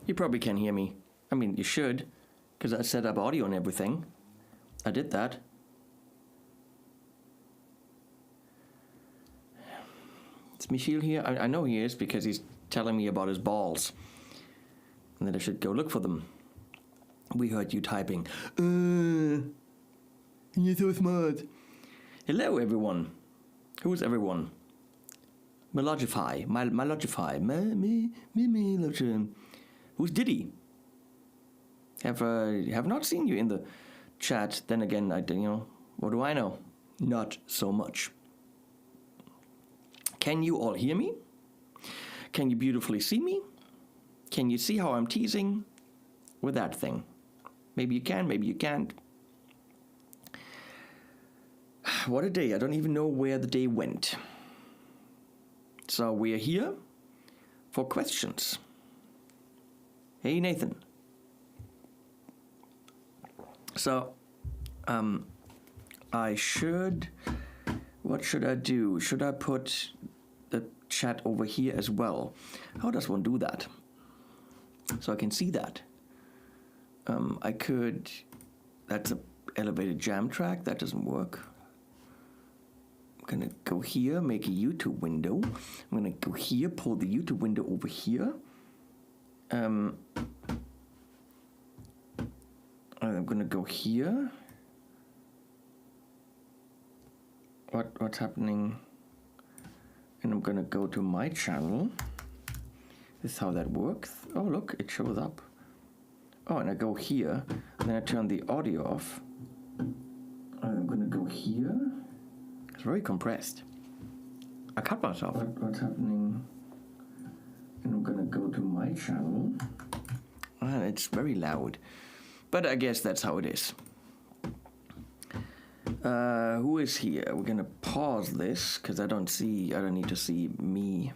You probably can hear me. I mean, you should, because I set up audio and everything. I did that. Is Michiel here? I know he is because he's telling me about his balls. And that I should go look for them. We heard you typing. You're so smart. Hello, everyone. Who's everyone? Melogify. Melogify. Melogify. Who's Diddy? Have not seen you in the chat. Then again, what do I know? Not so much. Can you all hear me? Can you beautifully see me? Can you see how I'm teasing with that thing? Maybe you can, maybe you can't. What a day. I don't even know where the day went. So we're here for questions. Hey, Nathan. So, what should I do? Should I put the chat over here as well? How does one do that? So I can see that. I could, that's an elevated jam track. That doesn't work. I'm gonna go here, make a YouTube window. I'm gonna go here, pull the YouTube window over here. I'm gonna go here. What's happening? And I'm gonna go to my channel. This is how that works. Oh, look, it shows up. Oh, and I go here, and then I turn the audio off. I'm gonna go here. It's very compressed. I cut myself. What's happening? And I'm gonna go to my channel. And it's very loud. But I guess that's how it is. Who is here? We're gonna pause this, because I don't need to see me.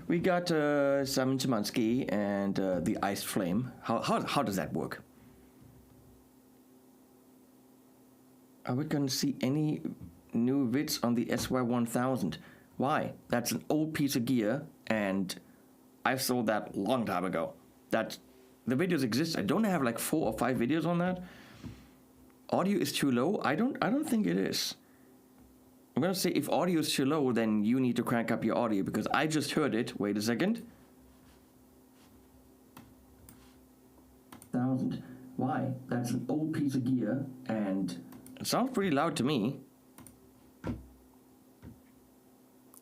We got Simon Chemansky and the Iced Flame. How does that work? Are we going to see any new vids on the SY1000? Why? That's an old piece of gear, and I sold that a long time ago. The videos exist. I don't have like 4 or 5 videos on that. Audio is too low. I don't think it is. I'm gonna say if audio is too low, then you need to crank up your audio, because I just heard it. Wait a second. 1000. Why? That's an old piece of gear, and it sounds pretty loud to me.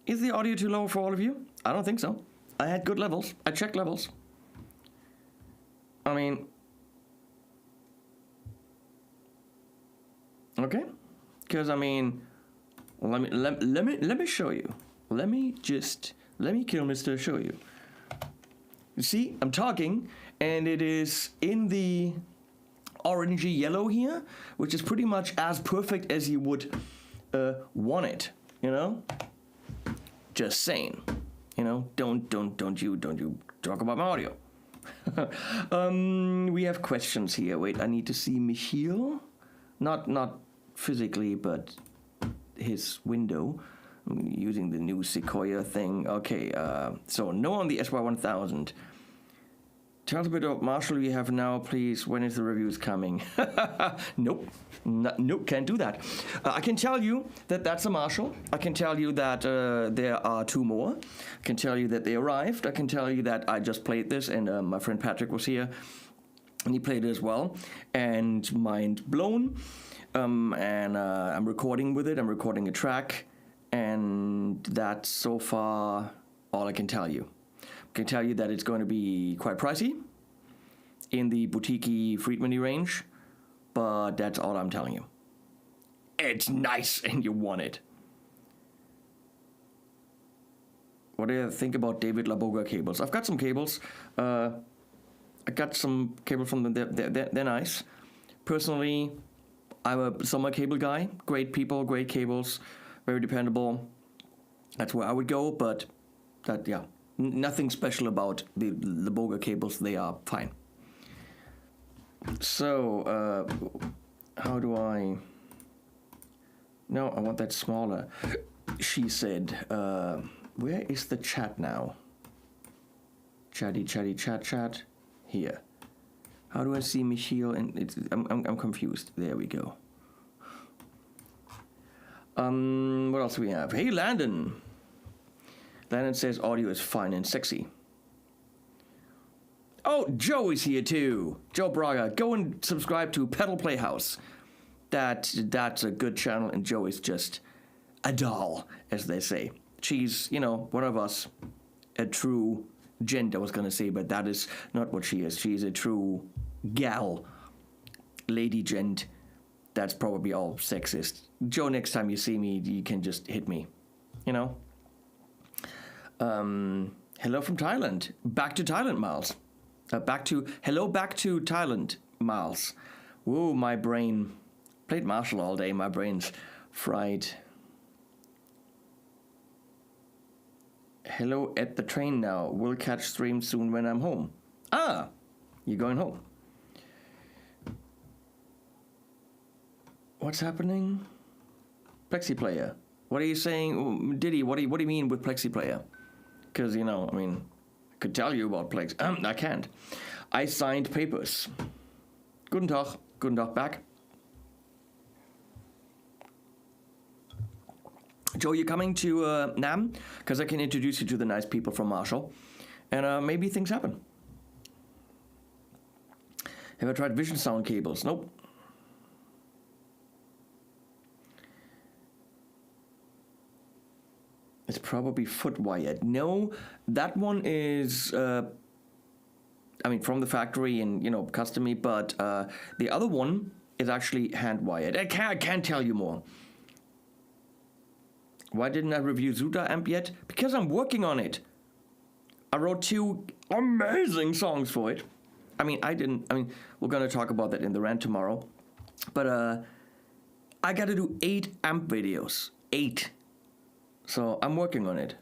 Is the audio too low for all of you? I don't think so. I had good levels. I checked levels. I mean, okay, because I mean. Let me show you. Let me kill Mr. Show you. You see, I'm talking, and it is in the orangey yellow here, which is pretty much as perfect as you would want it. You know, just saying. You know, don't you talk about my audio. We have questions here. Wait, I need to see Michiel, not physically, but his window. I'm using the new Sequoia thing. Okay, so no on the SY1000. Tell us a bit about Marshall you have now, please. When is the reviews coming? Nope. Nope, can't do that. I can tell you that that's a Marshall. I can tell you that there are 2 more. I can tell you that they arrived. I can tell you that I just played this, and my friend Patrick was here, and he played it as well. And mind blown. And I'm recording with it. I'm recording a track, and that's so far all I can tell you. I can tell you that it's going to be quite pricey in the boutique-y Friedman-y range, but that's all I'm telling you. It's nice, and you want it. What do you think about David Laboga cables? I've got some cables. I got some cables from them. They're nice. Personally, I'm a summer cable guy. Great people, great cables, very dependable. That's where I would go, but nothing special about the Boga cables. They are fine. So, how do I... No, I want that smaller. She said, where is the chat now? chat. Here. How do I see Michiel? And I'm confused. There we go. What else do we have? Hey, Landon. Landon says audio is fine and sexy. Oh, Joe is here too. Joe Braga. Go and subscribe to Pedal Playhouse. That's a good channel, and Joe is just a doll, as they say. She's, one of us. A true gent, I was going to say, but that is not what she is. She's a true gal. Lady gent. That's probably all sexist. Joe, next time you see me, you can just hit me. Hello from Thailand. Back to Thailand, Miles. Back to Thailand, Miles. Whoa, my brain. Played Marshall all day. My brain's fried. Hello at the train now. Will catch stream soon when I'm home. Ah, you're going home. What's happening? Plexi player. What are you saying? Diddy, what do you mean with Plexi player? Because, I could tell you about Plex. I can't. I signed papers. Guten Tag back. Joe, you coming to Nam? Because I can introduce you to the nice people from Marshall. And maybe things happen. Have I tried Vision Sound cables? Nope. It's probably foot wired. No, that one is, from the factory and, custom made, but the other one is actually hand wired. I can't tell you more. Why didn't I review Zuda amp yet? Because I'm working on it. I wrote 2 amazing songs for it. We're going to talk about that in the rant tomorrow. But I got to do 8 amp videos. 8. So I'm working on it.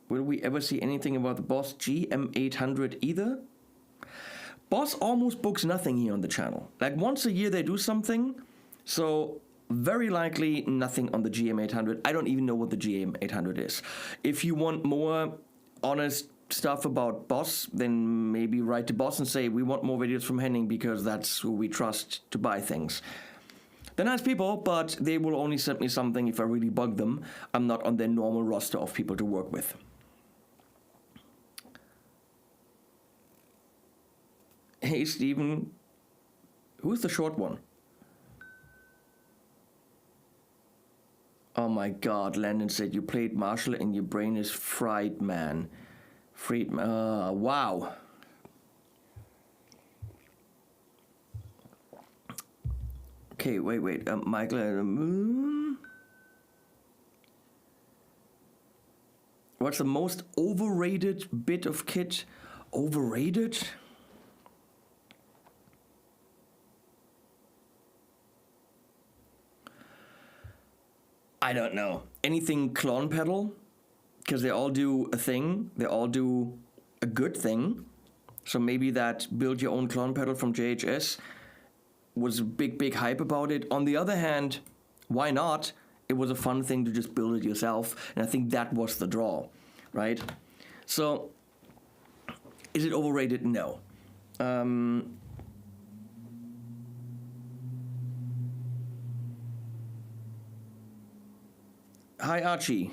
Will we ever see anything about the Boss GM800 either? Boss almost books nothing here on the channel. Like once a year they do something. So very likely nothing on the GM800. I don't even know what the GM800 is. If you want more honest stuff about Boss, then maybe write to Boss and say we want more videos from Henning because that's who we trust to buy things. They're nice people, but they will only send me something if I really bug them. I'm not on their normal roster of people to work with. Hey, Steven. Who's the short one? Oh my god, Landon said you played Marshall and your brain is fried, man. Wow. Okay, wait. Michael. What's the most overrated bit of kit? Overrated? I don't know. Anything clone pedal? Because they all do a thing. They all do a good thing. So maybe that build your own clone pedal from JHS was a big hype about it. On the other hand, why not? It was a fun thing to just build it yourself. And I think that was the draw, right? So, is it overrated? No. Hi, Archie.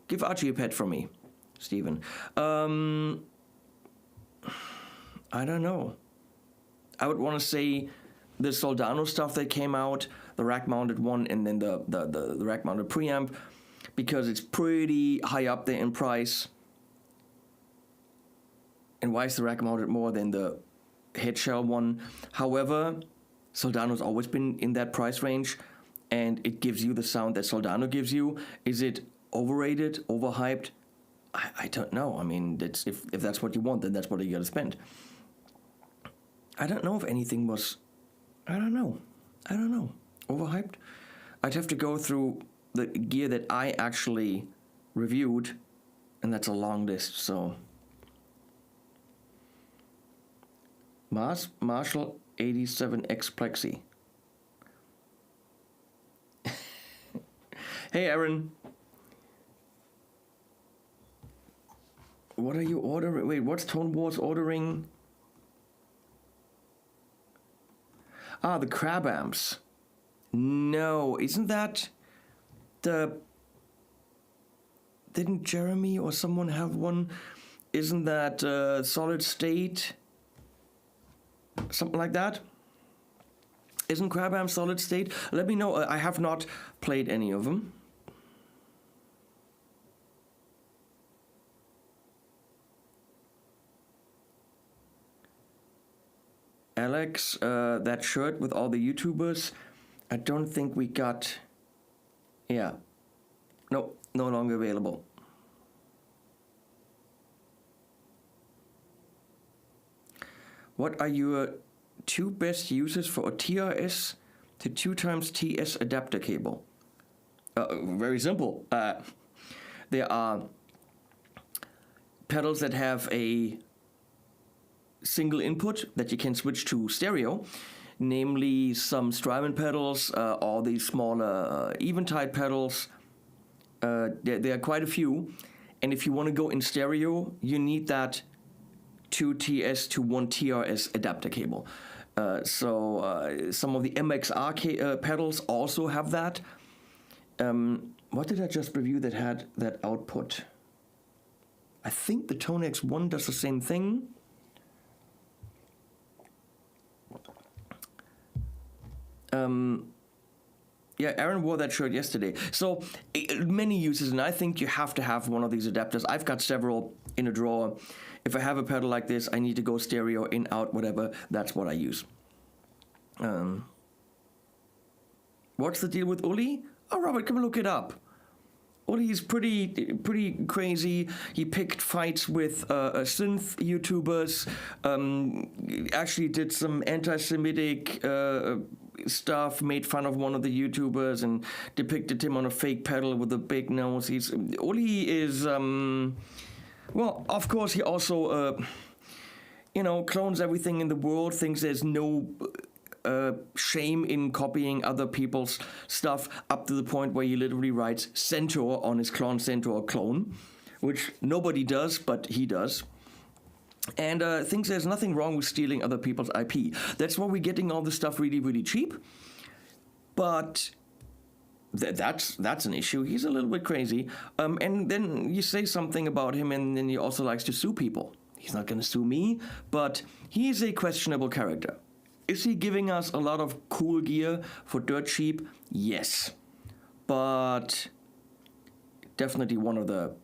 Give Archie a pet for me, Steven. I don't know. I would want to say the Soldano stuff that came out, the rack-mounted one, and then the rack-mounted preamp, because it's pretty high up there in price. And why is the rack-mounted more than the head shell one? However, Soldano's always been in that price range, and it gives you the sound that Soldano gives you. Is it overrated, overhyped? I don't know. I mean, if that's what you want, then that's what you gotta spend. I don't know if anything was... I don't know. Overhyped? I'd have to go through the gear that I actually reviewed, and that's a long list, so... Marshall 87X Plexi. Hey, Aaron. What are you ordering? Wait, what's Tone Wars ordering? Ah, the crab amps. No, isn't that the... Didn't Jeremy or someone have one? Isn't that solid state? Something like that? Isn't crab amp solid state? Let me know. I have not played any of them. Alex, that shirt with all the YouTubers, I don't think we got... Yeah. No, no longer available. What are your two best uses for a TRS to 2x TS adapter cable? Very simple. There are pedals that have a single input that you can switch to stereo, namely some Strymon pedals, all these smaller Eventide pedals. There are quite a few, and if you want to go in stereo, you need that 2 TS to 1 TRS adapter cable. So some of the MXR pedals also have that. What did I just review that had that output? I think the Tone X1 does the same thing. Yeah, Aaron wore that shirt yesterday. So many uses, and I think you have to have one of these adapters. I've got several in a drawer. If I have a pedal like this, I need to go stereo, in, out, whatever. That's what I use. What's the deal with Olie? Oh, Robert, come and look it up. Olie's pretty crazy. He picked fights with synth YouTubers. Actually did some anti-Semitic stuff. Made fun of one of the YouTubers and depicted him on a fake pedal with a big nose. Olie is well, of course, he also clones everything in the world. Thinks there's no shame in copying other people's stuff, up to the point where he literally writes Centaur on his Clone Centaur clone, which nobody does, but he does. And thinks there's nothing wrong with stealing other people's IP. That's why we're getting all this stuff really, really cheap. But that's an issue. He's a little bit crazy. And then you say something about him, and then he also likes to sue people. He's not going to sue me, but he's a questionable character. Is he giving us a lot of cool gear for dirt cheap? Yes. But definitely one of the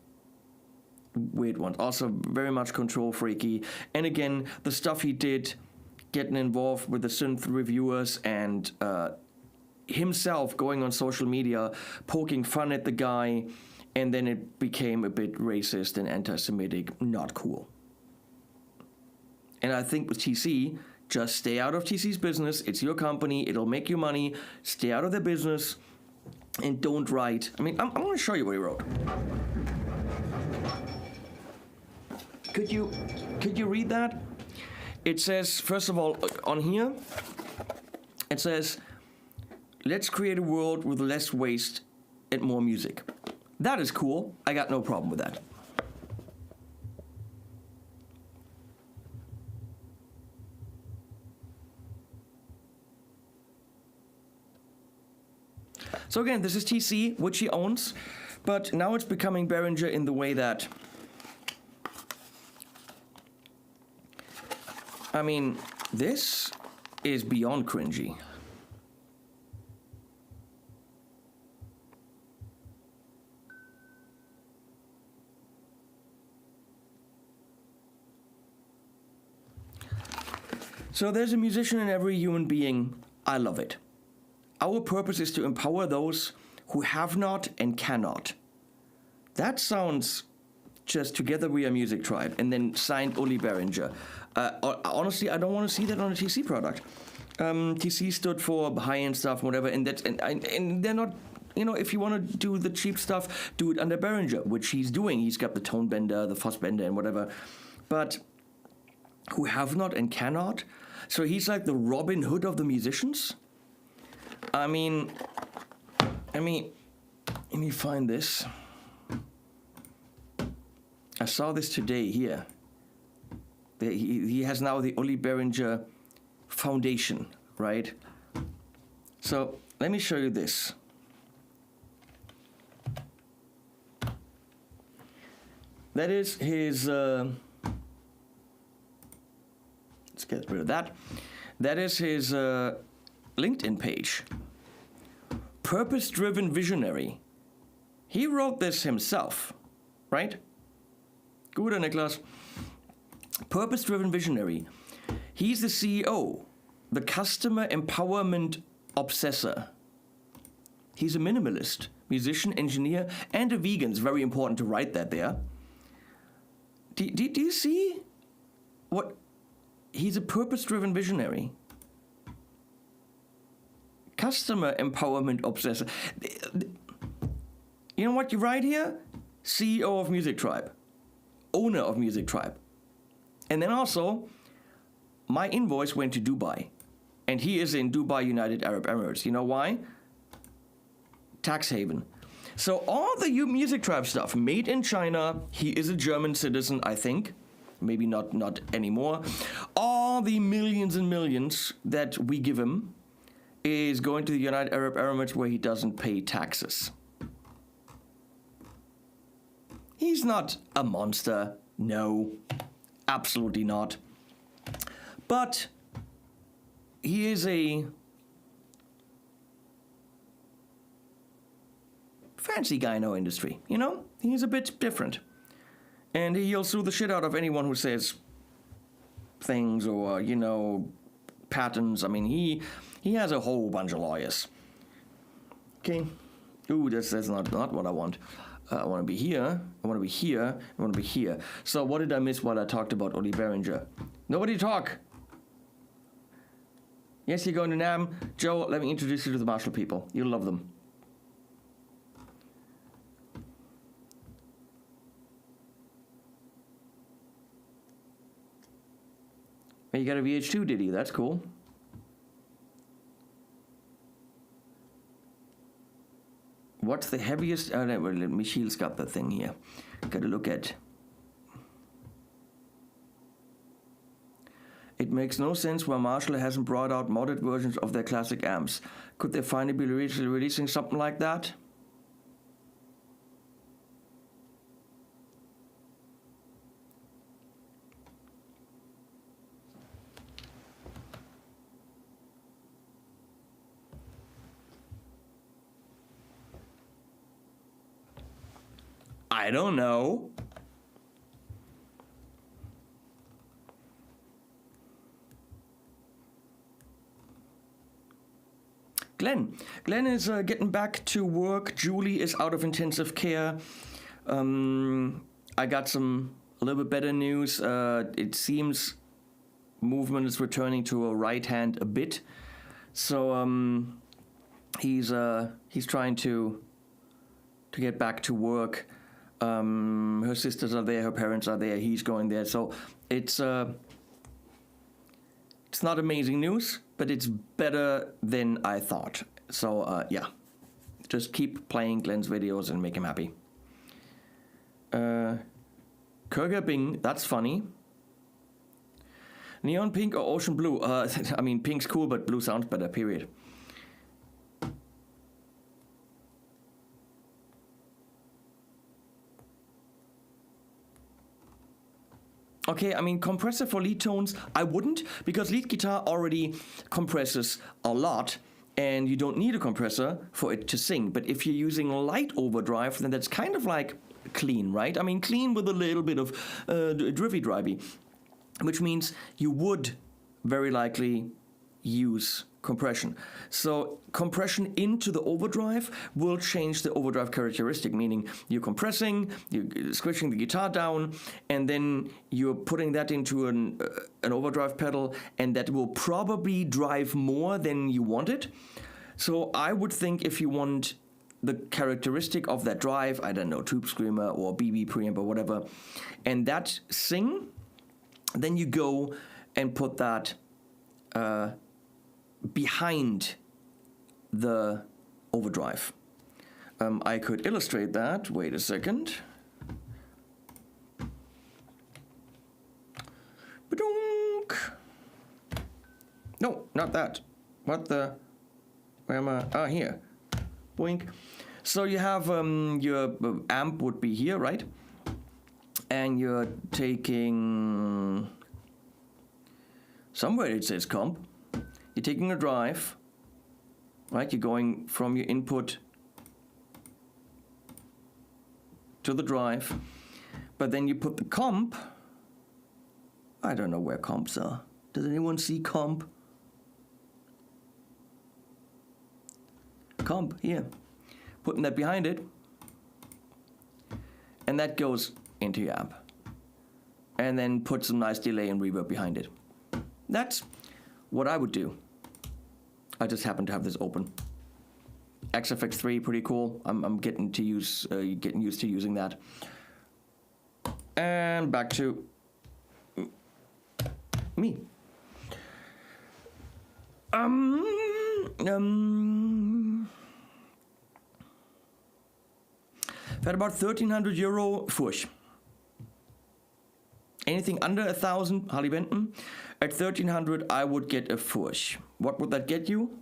weird ones. Also very much control freaky. And again, the stuff he did, getting involved with the synth reviewers and himself going on social media, poking fun at the guy, and then it became a bit racist and anti-Semitic. Not cool. And I think with TC... just stay out of TC's business. It's your company. It'll make you money. Stay out of their business and don't write. I mean, I'm going to show you what he wrote. Could you read that? It says, first of all, on here, it says, let's create a world with less waste and more music. That is cool. I got no problem with that. So again, this is TC, which he owns, but now it's becoming Behringer in the way that, I mean, this is beyond cringy. So there's a musician in every human being. I love it. Our purpose is to empower those who have not and cannot. That sounds just Together We Are Music Tribe, and then signed Olie Behringer. Honestly, I don't want to see that on a TC product. TC stood for high-end stuff, whatever, and they're not. If you want to do the cheap stuff, do it under Behringer, which he's doing. He's got the tone bender, the fuss bender, and whatever. But who have not and cannot. So he's like the Robin Hood of the musicians. I mean, let me find this. I saw this today here. He has now the Olie Behringer Foundation, right? So let me show you this. That is his, let's get rid of that. That is his LinkedIn page. Purpose-driven visionary. He wrote this himself, right? Gute, Niklas. Purpose-driven visionary. He's the CEO, the customer empowerment obsessor. He's a minimalist, musician, engineer, and a vegan. It's very important to write that there. Do you see what? He's a purpose-driven visionary. Customer empowerment obsessor. You know what you write here? CEO of Music Tribe. Owner of Music Tribe. And then also, my invoice went to Dubai. And he is in Dubai, United Arab Emirates. You know why? Tax haven. So all the Music Tribe stuff, made in China, he is a German citizen, I think. Maybe not anymore. All the millions and millions that we give him is going to the United Arab Emirates where he doesn't pay taxes. He's not a monster. No, absolutely not. But he is a fancy guy in our industry, you know? He's a bit different. And he'll sue the shit out of anyone who says things or, you know, patents. I mean, he has a whole bunch of lawyers. Okay. Ooh, that's not what I want. I want to be here. I want to be here. I want to be here. So what did I miss while I talked about Olie Behringer? Nobody talk. Yes, you're going to NAMM. Joe, let me introduce you to the Marshall people. You'll love them. You got a VH2, did you? That's cool. What's the heaviest? Michiel's got the thing here. Got to look at. It makes no sense why Marshall hasn't brought out modded versions of their classic amps. Could they finally be releasing something like that? I don't know. Glenn is getting back to work. Julie is out of intensive care. I got a little bit better news. It seems movement is returning to her right hand a bit. So he's trying to get back to work. Her sisters are there, her parents are there, he's going there. So it's not amazing news, but it's better than I thought. So yeah, just keep playing Glenn's videos and make him happy. Kurger Bing, that's funny. Neon pink or ocean blue? I mean, pink's cool, but blue sounds better, period. Okay, I mean, compressor for lead tones, I wouldn't, because lead guitar already compresses a lot, and you don't need a compressor for it to sing. But if you're using light overdrive, then that's kind of like clean, right? I mean, clean with a little bit of drivey, which means you would very likely use compression. So compression into the overdrive will change the overdrive characteristic, meaning you're compressing, you're squishing the guitar down, and then you're putting that into an overdrive pedal, and that will probably drive more than you want it. So I would think if you want the characteristic of that drive, I don't know, Tube Screamer or BB preamp or whatever, and that sing, then you go and put that behind the overdrive. I could illustrate that. Wait a second. No, not that. What the? Where am I? Ah, here. Boink. So you have your amp would be here, right? And you're taking somewhere it says comp. You're taking a drive, right? You're going from your input to the drive, but then you put the comp. I don't know where comps are. Does anyone see comp? Comp, here. Putting that behind it. And that goes into your amp. And then put some nice delay and reverb behind it. That's what I would do. I just happen to have this open. XFX3, pretty cool. I'm getting used to using that. And back to me. At about 1,300 euro Furch. Anything under 1,000 Harley Benton. At 1,300 I would get a Furch. What would that get you?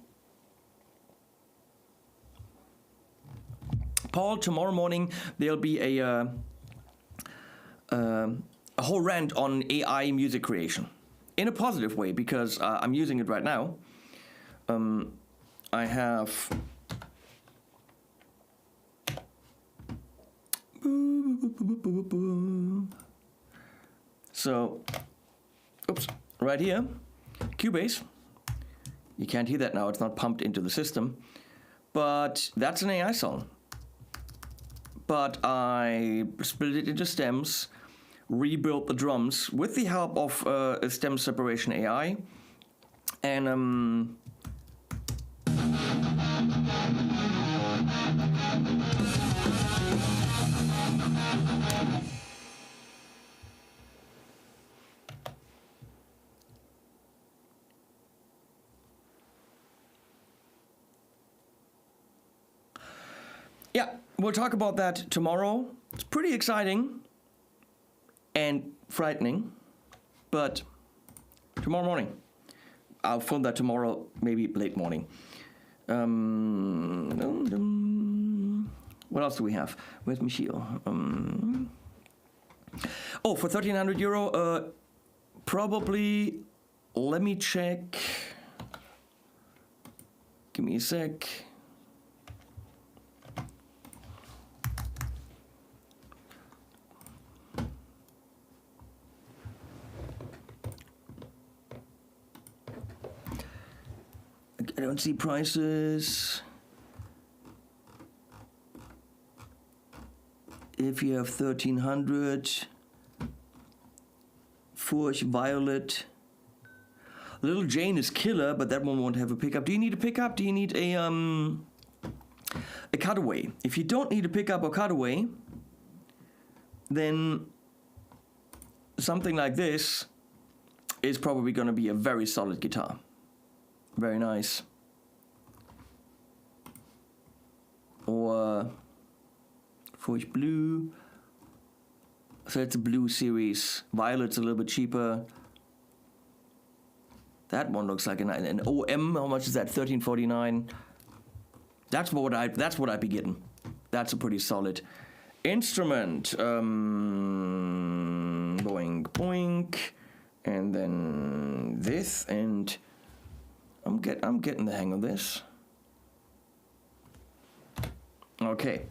Paul, tomorrow morning there'll be a whole rant on AI music creation. In a positive way, because I'm using it right now. I have so, oops, right here, Cubase. You can't hear that now, it's not pumped into the system, but that's an AI song. But I split it into stems, rebuilt the drums with the help of a stem separation AI, and yeah, we'll talk about that tomorrow. It's pretty exciting and frightening, but tomorrow morning. I'll film that tomorrow, maybe late morning. What else do we have? Where's Michiel? Oh, for 1,300 euro, probably, let me check. Give me a sec. I don't see prices. If you have 1,300, Furch Violet. Little Jane is killer, but that one won't have a pickup. Do you need a pickup? Do you need a cutaway? If you don't need a pickup or cutaway, then something like this is probably going to be a very solid guitar. Very nice. Or Furch Blue. So it's a blue series. Violet's a little bit cheaper. That one looks like an OM. How much is that? 1349. That's what I'd be getting. That's a pretty solid instrument. Boing boink, and then this, and I'm getting the hang of this. Okay.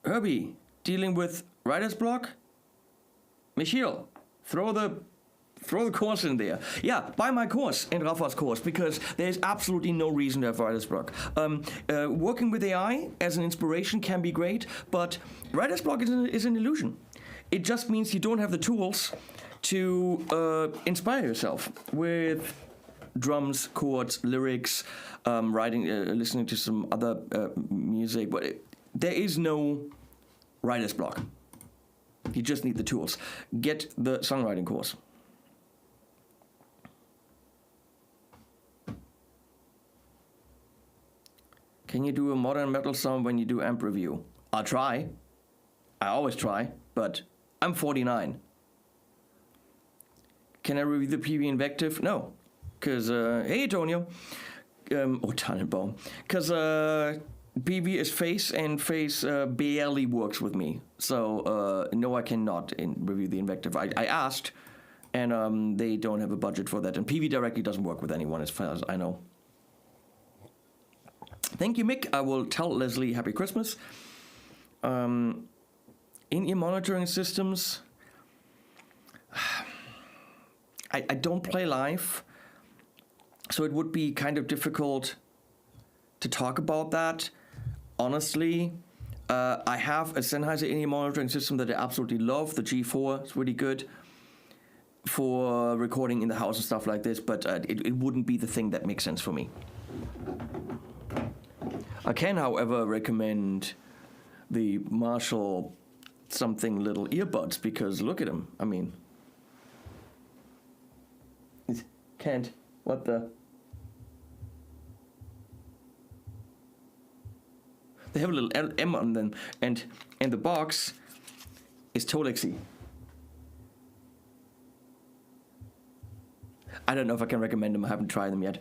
Herbie, dealing with writer's block? Michiel, throw the course in there. Yeah, buy my course in Rafa's course, because there's absolutely no reason to have writer's block. Working with AI as an inspiration can be great, but writer's block is an illusion. It just means you don't have the tools to inspire yourself with drums, chords, lyrics, writing, listening to some other music. But there is no writer's block. You just need the tools. Get the songwriting course. Can you do a modern metal song when you do amp review? I'll try. I always try, but I'm 49. Can I review the PV invective? No. Because, hey, Antonio. Tannenbaum. Because PV is face, and face barely works with me. So, no, I cannot review the invective. I asked, and they don't have a budget for that. And PV directly doesn't work with anyone, as far as I know. Thank you, Mick. I will tell Leslie Happy Christmas. In-ear monitoring systems, I don't play live, so it would be kind of difficult to talk about that. Honestly, I have a Sennheiser in-ear monitoring system that I absolutely love. The G4 is really good for recording in the house and stuff like this, but it wouldn't be the thing that makes sense for me. I can, however, recommend the Marshall something little earbuds, because look at them. I mean, can't. What the? They have a little M on them, and the box is Tolexy. I don't know if I can recommend them. I haven't tried them yet.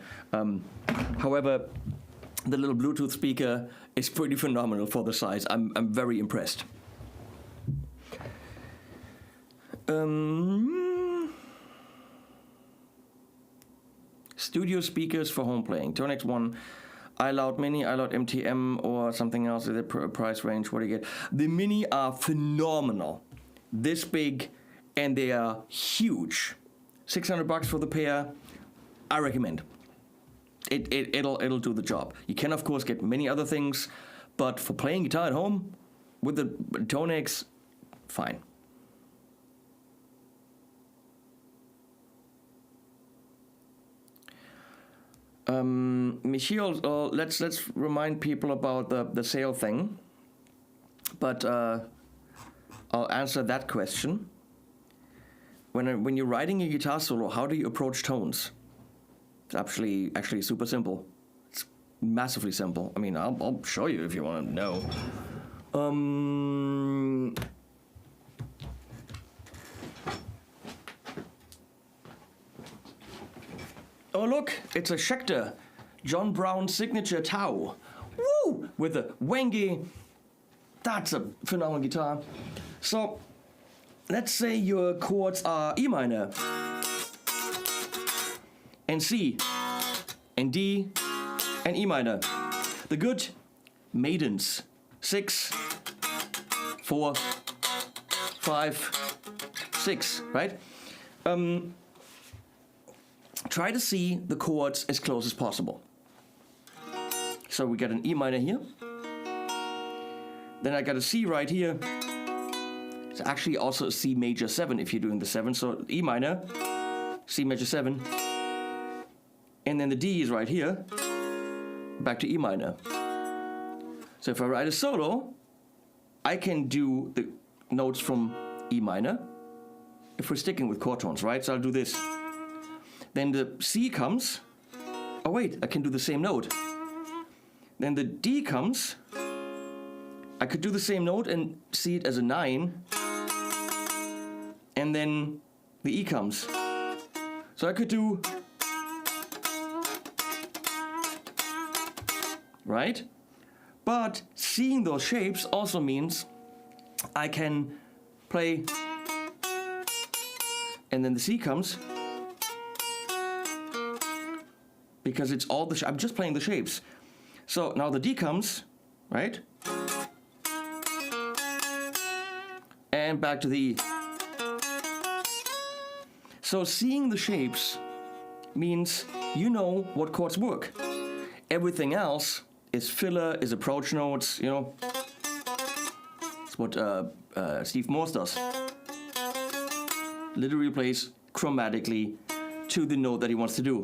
However, the little Bluetooth speaker is pretty phenomenal for the size. I'm very impressed. Studio speakers for home playing. Tonex 1, iLoud Mini, iLoud MTM, or something else in the price range. What do you get? The Mini are phenomenal. This big, and they are huge. $600 for the pair. I recommend. It'll do the job. You can, of course, get many other things, but for playing guitar at home with the Tonex, fine. Michiel, let's remind people about the sale thing, but I'll answer that question. When you're writing a guitar solo, how do you approach tones? It's actually super simple. It's massively simple. I mean, I'll show you if you want to know. Oh look, it's a Schecter John Brown signature Tau. Woo! With a wangy. That's a phenomenal guitar. So, let's say your chords are E minor, and C, and D, and E minor. The good maidens. 6, 4, 5, 6, right? Try to see the chords as close as possible. So we got an E minor here. Then I got a C right here. It's actually also a C major 7 if you're doing the 7. So E minor, C major 7. And then the D is right here. Back to E minor. So if I write a solo, I can do the notes from E minor. If we're sticking with chord tones, right? So I'll do this. Then the C comes. Oh wait, I can do the same note. Then the D comes. I could do the same note and see it as a 9. And then the E comes. So I could do... Right? But seeing those shapes also means I can play... And then the C comes. Because it's all the... I'm just playing the shapes. So now the D comes, right? And back to the E. So seeing the shapes means you know what chords work. Everything else is filler, is approach notes, you know. It's what Steve Morse does. Literally plays chromatically to the note that he wants to do.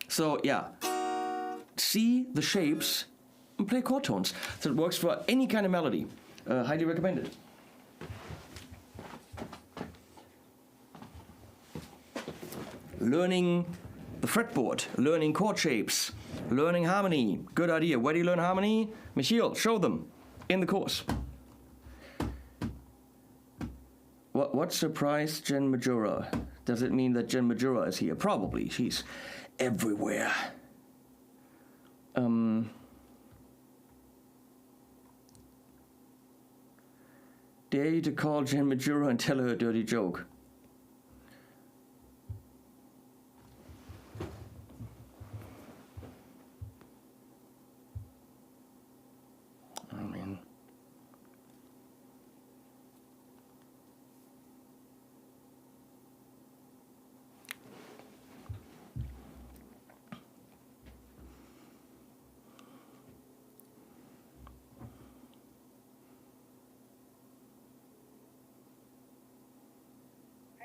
So yeah, see the shapes and play chord tones. So it works for any kind of melody. Highly recommended. Learning the fretboard, learning chord shapes, learning harmony. Good idea. Where do you learn harmony? Michiel, show them in the course. What surprised Jen Majora? Does it mean that Jen Majora is here? Probably. She's everywhere. Dare you to call Jen Majora and tell her a dirty joke? I mean...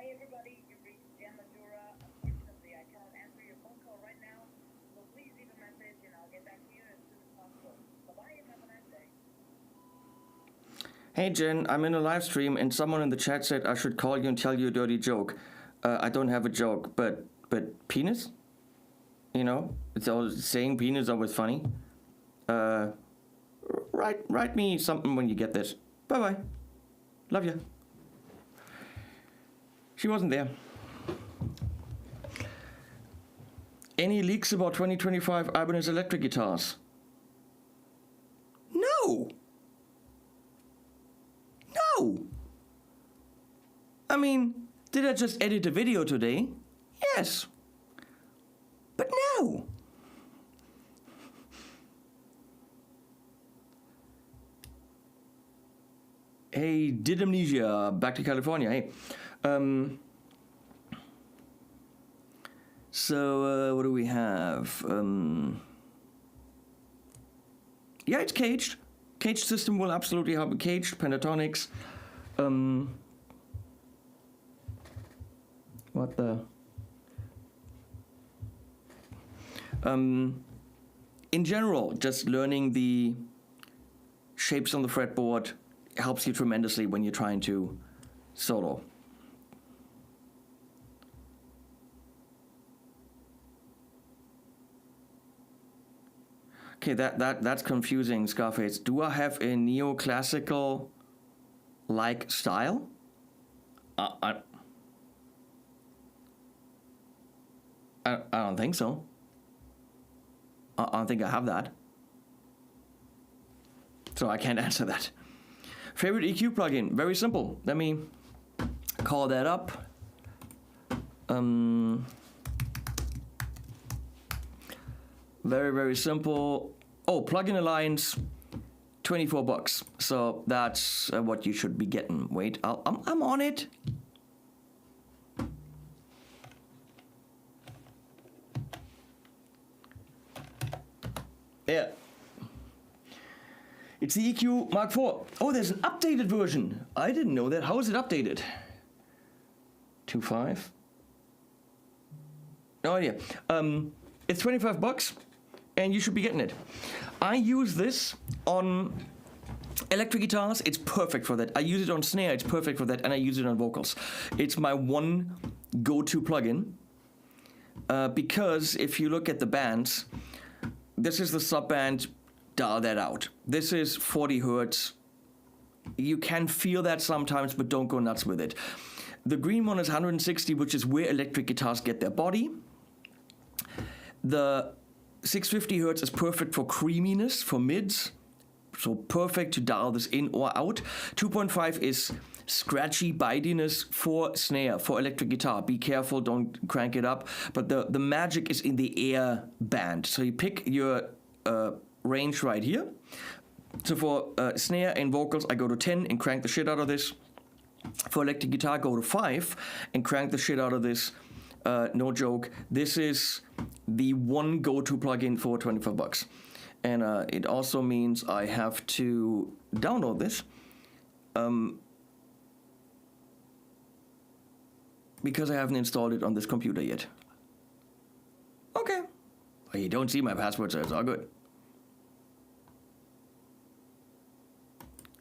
Everybody, you've reached Jan Majora. Unfortunately, I cannot answer your phone call right now, so please leave a message and I'll get back to you as soon as possible. Bye-bye and have a nice day. Hey Jen, I'm in a live stream and someone in the chat said I should call you and tell you a dirty joke. I don't have a joke, but penis? You know, it's always saying penis is always funny. Write me something when you get this. Bye-bye. Love you. She wasn't there. Any leaks about 2025 Ibanez electric guitars? No! No! I mean, did I just edit a video today? Yes. But no! Hey, did amnesia, back to California, hey. So, what do we have? Yeah, it's caged. Caged system will absolutely help with caged, pentatonics. What the? In general, just learning the shapes on the fretboard helps you tremendously when you're trying to solo. Okay, that's confusing, Scarface. Do I have a neoclassical like style? I don't think so. I don't think I have that. So I can't answer that. Favorite EQ plugin? Very simple. Let me call that up. Very, very simple. Oh, Plugin Alliance, $24. So that's what you should be getting. Wait, I'm on it. Yeah. It's the EQ Mark IV. Oh, there's an updated version. I didn't know that. How is it updated? 2.5? No idea. It's $25, and you should be getting it. I use this on electric guitars. It's perfect for that. I use it on snare. It's perfect for that, and I use it on vocals. It's my one go-to plugin because if you look at the bands, this is the sub band. Dial that out. This is 40 hertz. You can feel that sometimes, but don't go nuts with it. The green one is 160, which is where electric guitars get their body. The 650 hertz is perfect for creaminess, for mids. So perfect to dial this in or out. 2.5 is scratchy bitiness for snare, for electric guitar. Be careful, don't crank it up. But the magic is in the air band. So you pick your range right here. So for snare and vocals, I go to 10 and crank the shit out of this. For electric guitar, go to 5 and crank the shit out of this. No joke. This is the one go-to plugin for $25. And it also means I have to download this. Because I haven't installed it on this computer yet. Okay. Well, you don't see my password, so it's all good.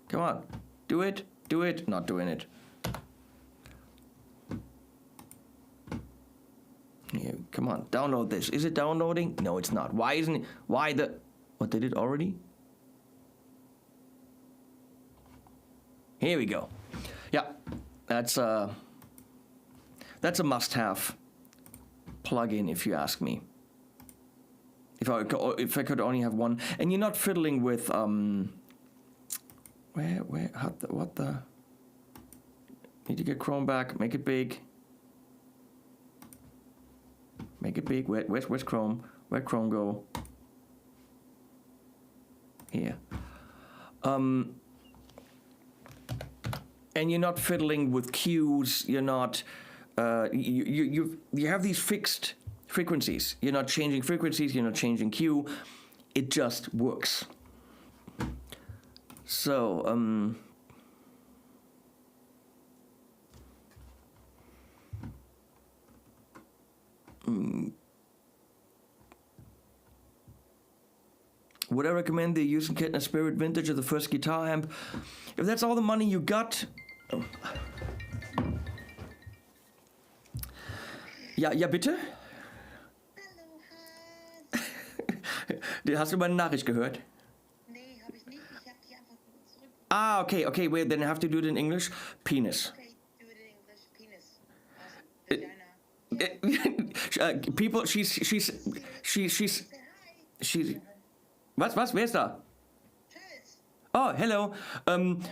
Come on. Do it. Do it. Not doing it. Yeah, come on. Download this. Is it downloading? No, it's not. Why isn't it? Why the... What, did it already? Here we go. Yeah. That's a must-have plugin, if you ask me. If I could only have one, and you're not fiddling with what the? Need to get Chrome back. Make it big. Make it big. Where's Chrome? Where'd Chrome go? Here. And you're not fiddling with cues. You're not. You have these fixed frequencies. You're not changing frequencies. You're not changing cue. It just works. So would I recommend the using Kettner Spirit Vintage as the first guitar amp? If that's all the money you got. Ja, bitte? Hast du meine Nachricht gehört? Nee, habe ich nicht. Ich habe die einfach zurück. Ah, okay, wait, then I have to do it in English. Penis. Okay, do it in English. Penis. Vagina. People, she's. Was? Wer ist da? Tschüss. Oh, hello. I'm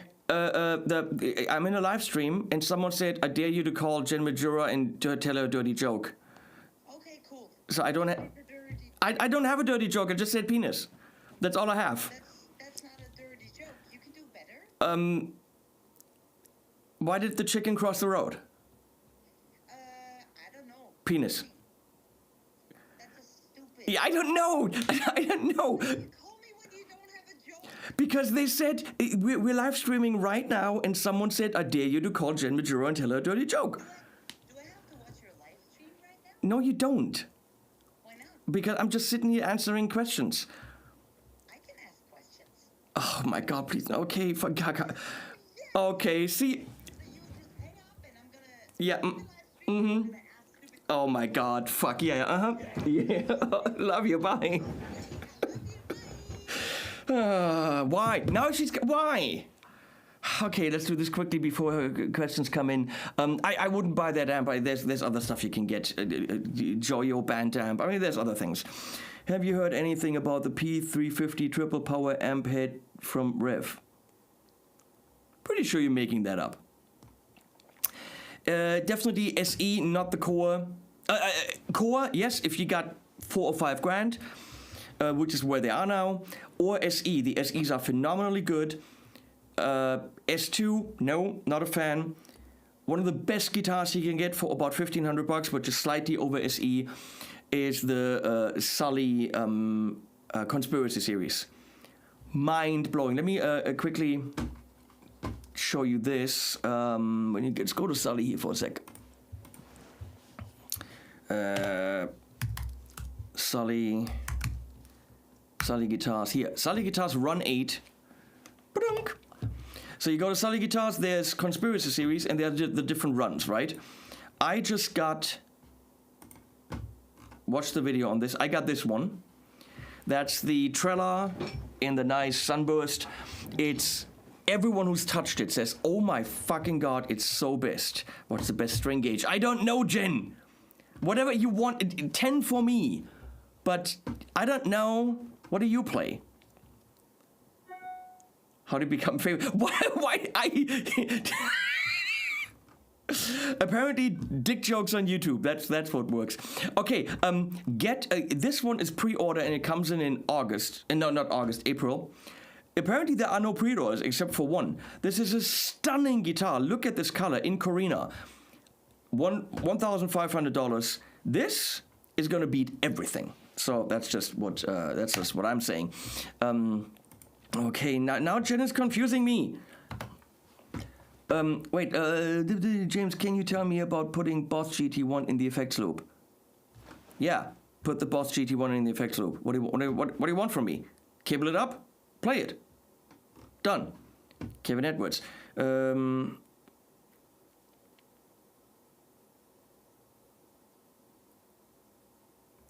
in a live stream, and someone said, "I dare you to call Jen Majura and tell her a dirty joke." Okay, cool. So I don't have a dirty joke. I just said penis. That's all I have. That's not a dirty joke. You can do better. Why did the chicken cross the road? I don't know. Penis. That's a stupid. Yeah, I don't know. I don't know. You call me when you don't have a joke. Because they said, we're live streaming right now, and someone said, "I dare you to call Jen Majura and tell her a dirty joke." Do I have to watch your live stream right now? No, you don't. Why not? Because I'm just sitting here answering questions. I can ask questions. Oh my God, please. Okay, for gaga. Okay, see. So you just hang up and I'm gonna Yeah. the live stream. I'm gonna ask stupid Oh my God. Fuck yeah. Yeah. Love you. Bye. Why? Now why? Okay, let's do this quickly before her questions come in. I wouldn't buy that amp. There's other stuff you can get. Joyo band amp. I mean, there's other things. Have you heard anything about the P350 triple power amp head from Rev? Pretty sure you're making that up. Definitely SE, not the Core. Core, yes, if you got 4 or 5 grand, which is where they are now. Or SE. The SEs are phenomenally good. S2, no, not a fan. One of the best guitars you can get for about $1,500, but just slightly over SE, is the Sully Conspiracy series. Mind blowing. Let me quickly show you this. Let's go to Sully here for a sec. Sully guitars here. Sully guitars run 8. Ba-dunk. So you go to Sully guitars. There's Conspiracy series, and there are the different runs, right? I just got. Watch the video on this. I got this one. That's the Trella in the nice sunburst. It's everyone who's touched it says, "Oh my fucking God, it's so best." What's the best string gauge? I don't know, Jen. Whatever you want, 10 for me. But I don't know. What do you play? How to become famous? Why? Apparently, dick jokes on YouTube. That's what works. Okay, this one is pre-order and it comes in August. No, not August, April. Apparently, there are no pre-orders except for one. This is a stunning guitar. Look at this color in Corina. $1,500. This is gonna beat everything. So that's just what I'm saying. Okay, now Jen is confusing me. Wait, James, can you tell me about putting Boss GT1 in the effects loop? Yeah, put the Boss GT1 in the effects loop. What do you want from me? Cable it up, play it. Done. Kevin Edwards.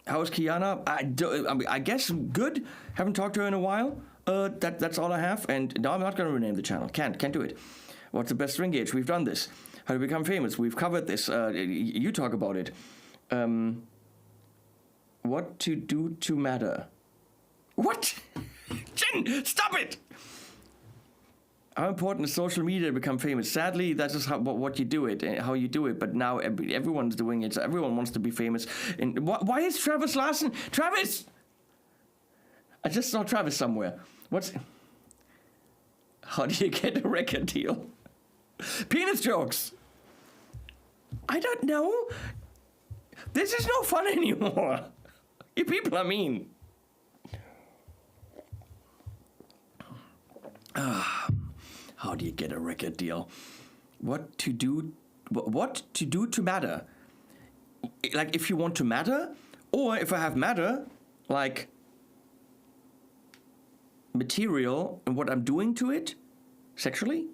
How is Kiana? I guess good. Haven't talked to her in a while. That's all I have. And no, I'm not going to rename the channel. Can't do it. What's the best string gauge? We've done this. How to become famous. We've covered this. You talk about it. What to do to matter. What? Jen, stop it! How important is social media to become famous? Sadly, that's just what you do it, how you do it. But now everyone's doing it, so everyone wants to be famous. And why is Travis Larson? Travis! I just saw Travis somewhere. How do you get a record deal? Penis jokes! I don't know. This is no fun anymore. You people are mean. How do you get a record deal? What to do to matter? Like if you want to matter, or if I have matter, like material and what I'm doing to it, sexually?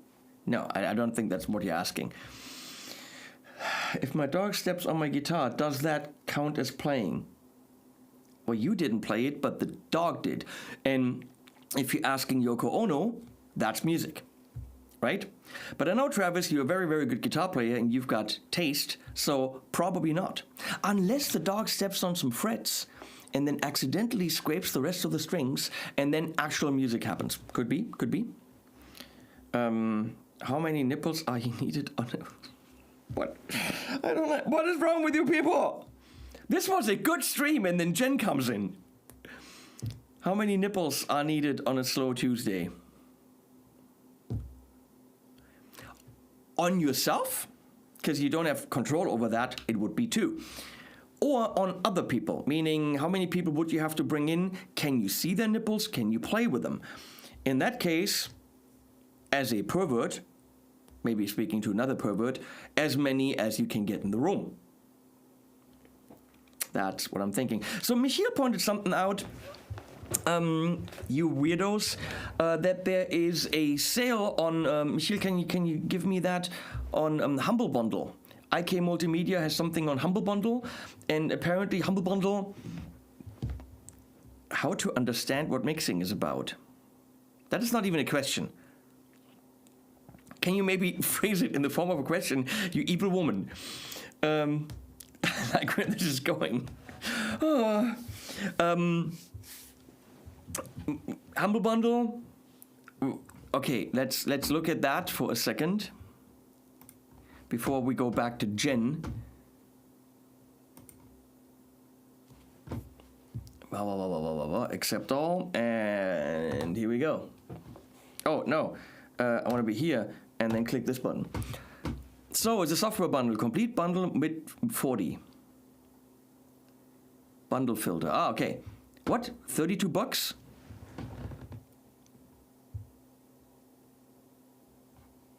No, I don't think that's what you're asking. If my dog steps on my guitar, does that count as playing? Well, you didn't play it, but the dog did. And if you're asking Yoko Ono, that's music, right? But I know, Travis, you're a very, very good guitar player and you've got taste, so probably not. Unless the dog steps on some frets and then accidentally scrapes the rest of the strings and then actual music happens. Could be, could be. How many nipples are you needed on it? What? I don't know. What is wrong with you people? This was a good stream and then Jen comes in. How many nipples are needed on a slow Tuesday? On yourself? Because you don't have control over that, it would be 2. Or on other people, meaning how many people would you have to bring in? Can you see their nipples? Can you play with them? In that case, as a pervert, maybe speaking to another pervert, as many as you can get in the room. That's what I'm thinking. So Michiel pointed something out, you weirdos, that there is a sale on, Michiel, can you give me that, on Humble Bundle. IK Multimedia has something on Humble Bundle, and apparently Humble Bundle, how to understand what mixing is about. That is not even a question. Can you maybe phrase it in the form of a question, you evil woman? Like where this is going. Humble Bundle. Okay, let's look at that for a second before we go back to Jen. Accept all, and here we go. Oh no, I want to be here and then click this button. So it's a software bundle, complete bundle with 40. Bundle filter. Ah, okay. What? $32?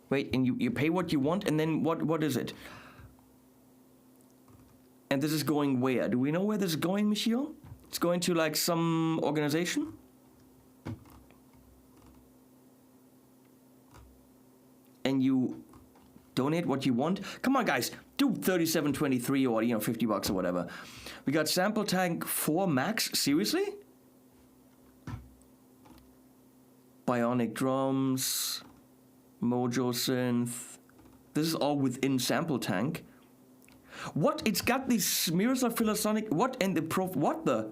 Wait, and you pay what you want, and then what is it? And this is going where? Do we know where this is going, Michiel? It's going to like some organization? And you donate what you want? Come on, guys, do $37.23 or $50 or whatever. We got sample tank 4 max. Seriously? Bionic drums, Mojo synth. This is all within sample tank. What? It's got these smears of Philosonic. What? And the what the?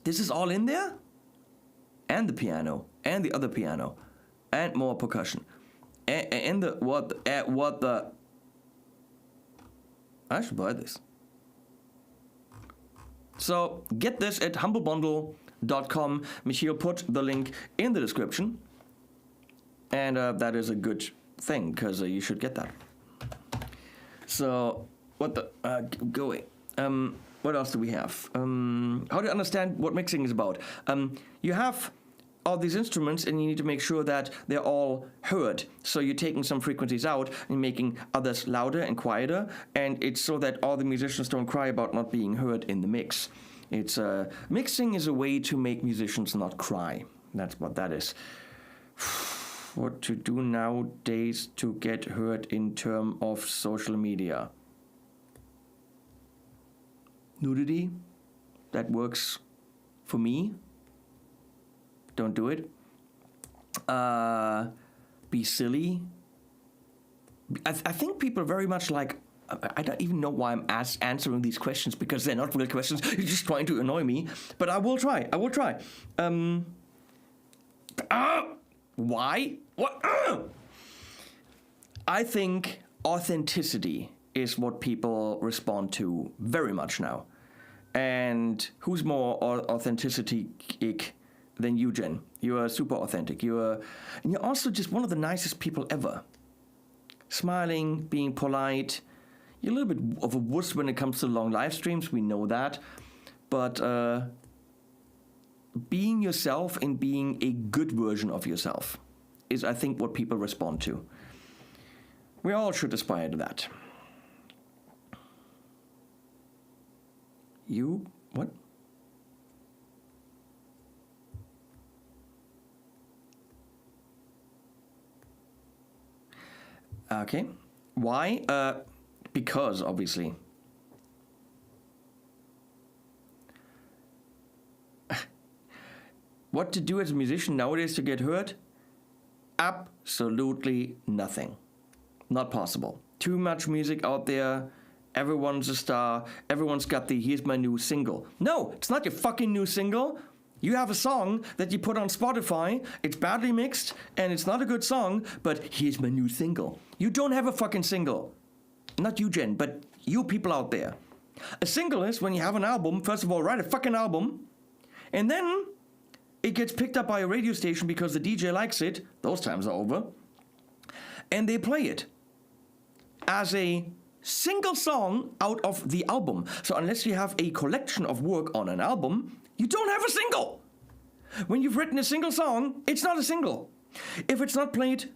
This is all in there? And the piano. And the other piano. And more percussion. And the what the? I should buy this. So get this at humblebundle.com. Michiel put the link in the description. And that is a good thing, because you should get that. So, what the... going. What else do we have? How to understand what mixing is about. You have all these instruments, and you need to make sure that they're all heard. So you're taking some frequencies out and making others louder and quieter, and it's so that all the musicians don't cry about not being heard in the mix. It's mixing is a way to make musicians not cry. That's what that is. What to do nowadays to get heard in terms of social media? Nudity. That works for me. Don't do it. Be silly. I think people are very much like, I don't even know why I'm answering these questions, because they're not real questions. You're just trying to annoy me. But I will try. Why? What? I think authenticity is what people respond to very much now. And who's more authenticity-ic than you, Jen? You are super authentic. And you're also just one of the nicest people ever. Smiling, being polite. You're a little bit of a wuss when it comes to long live streams, we know that. But being yourself and being a good version of yourself is, I think, what people respond to. We all should aspire to that. You? What? Okay. Why? Because, obviously. What to do as a musician nowadays to get heard? Absolutely nothing. Not possible. Too much music out there. Everyone's a star. Everyone's got the here's my new single. No, it's not your fucking new single. You have a song that you put on Spotify. It's badly mixed and it's not a good song, but here's my new single. You don't have a fucking single. Not you, Jen, but you people out there. A single is when you have an album. First of all, write a fucking album. And then it gets picked up by a radio station because the DJ likes it. Those times are over. And they play it as a single song out of the album. So unless you have a collection of work on an album, you don't have a single. When you've written a single song, it's not a single. If it's not played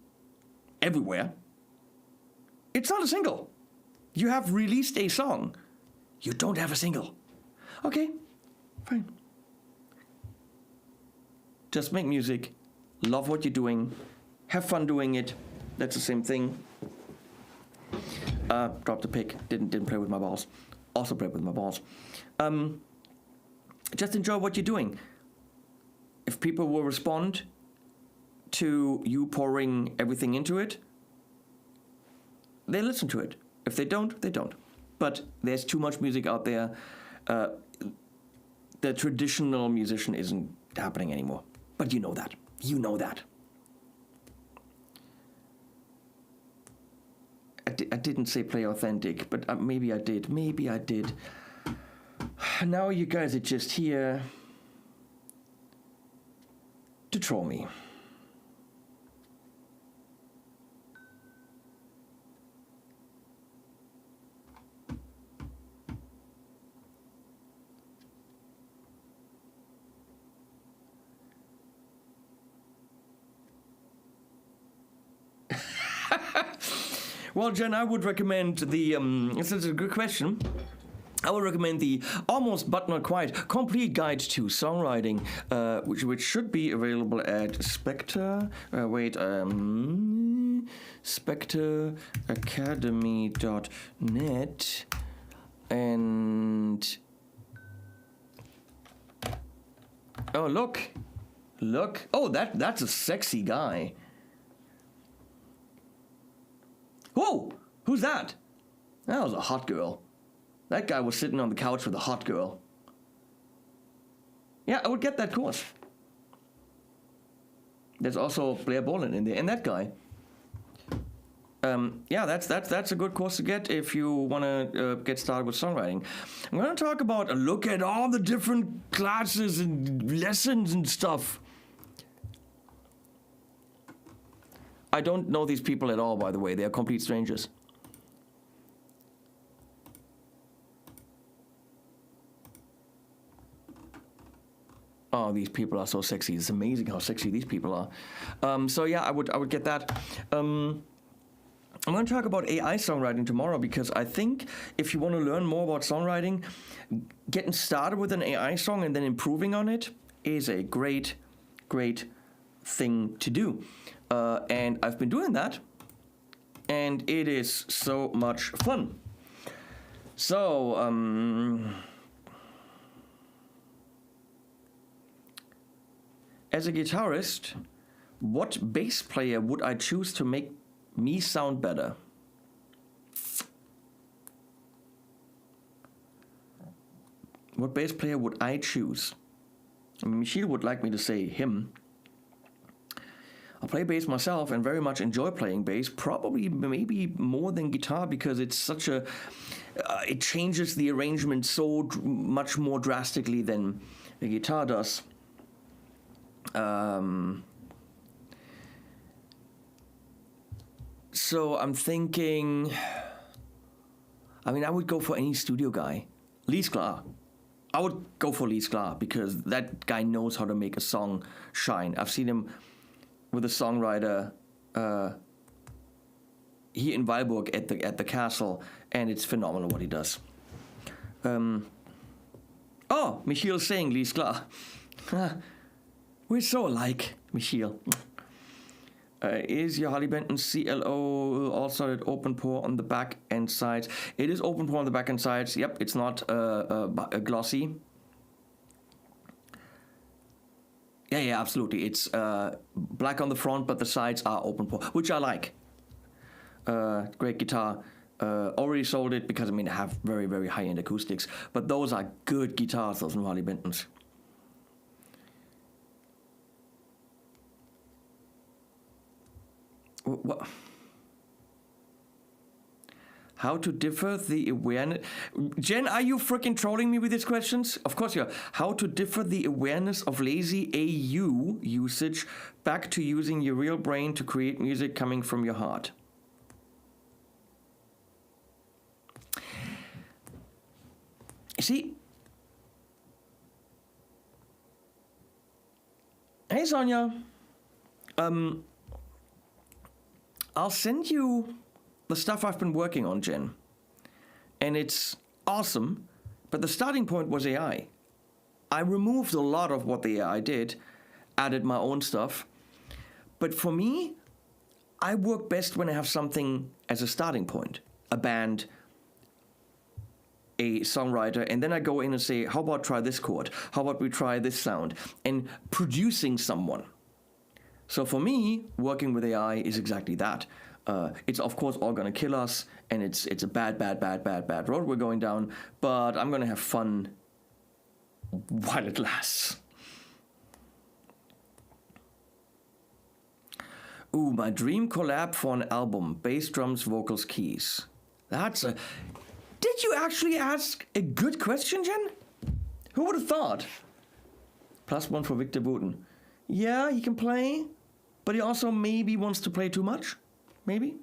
everywhere, it's not a single. You have released a song. You don't have a single. Okay, fine. Just make music. Love what you're doing. Have fun doing it. That's the same thing. Dropped a pick. Didn't play with my balls. Also played with my balls. Just enjoy what you're doing. If people will respond to you pouring everything into it, they listen to it. If they don't, they don't. But there's too much music out there. The traditional musician isn't happening anymore. But you know that. You know that. I didn't say play authentic, but maybe I did. Maybe I did. Now you guys are just here to troll me. Well, Jen, I would recommend the, this is a good question. I would recommend the almost but not quite complete guide to songwriting, which should be available at Spectre. SpectreAcademy.net. And oh, look. Oh, that's a sexy guy. Whoa! Who's that? That was a hot girl. That guy was sitting on the couch with a hot girl. Yeah, I would get that course. There's also Blair Boland in there, and that guy. Yeah, that's a good course to get if you want to get started with songwriting. I'm going to talk about a look at all the different classes and lessons and stuff. I don't know these people at all, by the way. They are complete strangers. Oh, these people are so sexy. It's amazing how sexy these people are. So yeah, I would get that. I'm going to talk about AI songwriting tomorrow because I think if you want to learn more about songwriting, getting started with an AI song and then improving on it is a great thing to do. And I've been doing that, and it is so much fun. So, as a guitarist, what bass player would I choose to make me sound better? What bass player would I choose? I mean, Michiel would like me to say him. I play bass myself and very much enjoy playing bass, probably maybe more than guitar, because it's such a... it changes the arrangement so much more drastically than the guitar does. So I'm thinking... I mean, I would go for any studio guy. Lee Sklar. I would go for Lee Sklar, because that guy knows how to make a song shine. I've seen him with a songwriter here in Weilburg at the castle, and it's phenomenal what he does. Oh, Michiel saying Lee Sklar. We're so alike, Michiel. Is your Harley Benton CLO also at open pore on the back and sides? It is open pore on the back and sides. Yep, it's not a glossy. Yeah, absolutely. It's black on the front, but the sides are open pore, which I like. Great guitar. Already sold it because, I mean, I have very, very high-end acoustics. But those are good guitars, those new Harley Bentons. What? How to differ the awareness... Jen, are you freaking trolling me with these questions? Of course you are. How to differ the awareness of lazy AU usage back to using your real brain to create music coming from your heart. See? Hey, Sonia. I'll send you the stuff I've been working on, Jen. And it's awesome, but the starting point was AI. I removed a lot of what the AI did, added my own stuff. But for me, I work best when I have something as a starting point. A band, a songwriter, and then I go in and say, how about try this chord? How about we try this sound? And producing someone. So for me, working with AI is exactly that. It's of course all gonna kill us, and it's a bad road we're going down, but I'm gonna have fun while it lasts. Ooh, my dream collab for an album, bass, drums, vocals, keys. That's a... Did you actually ask a good question, Jen? Who would have thought? +1 for Victor Booten. Yeah, he can play, but he also maybe wants to play too much. Maybe?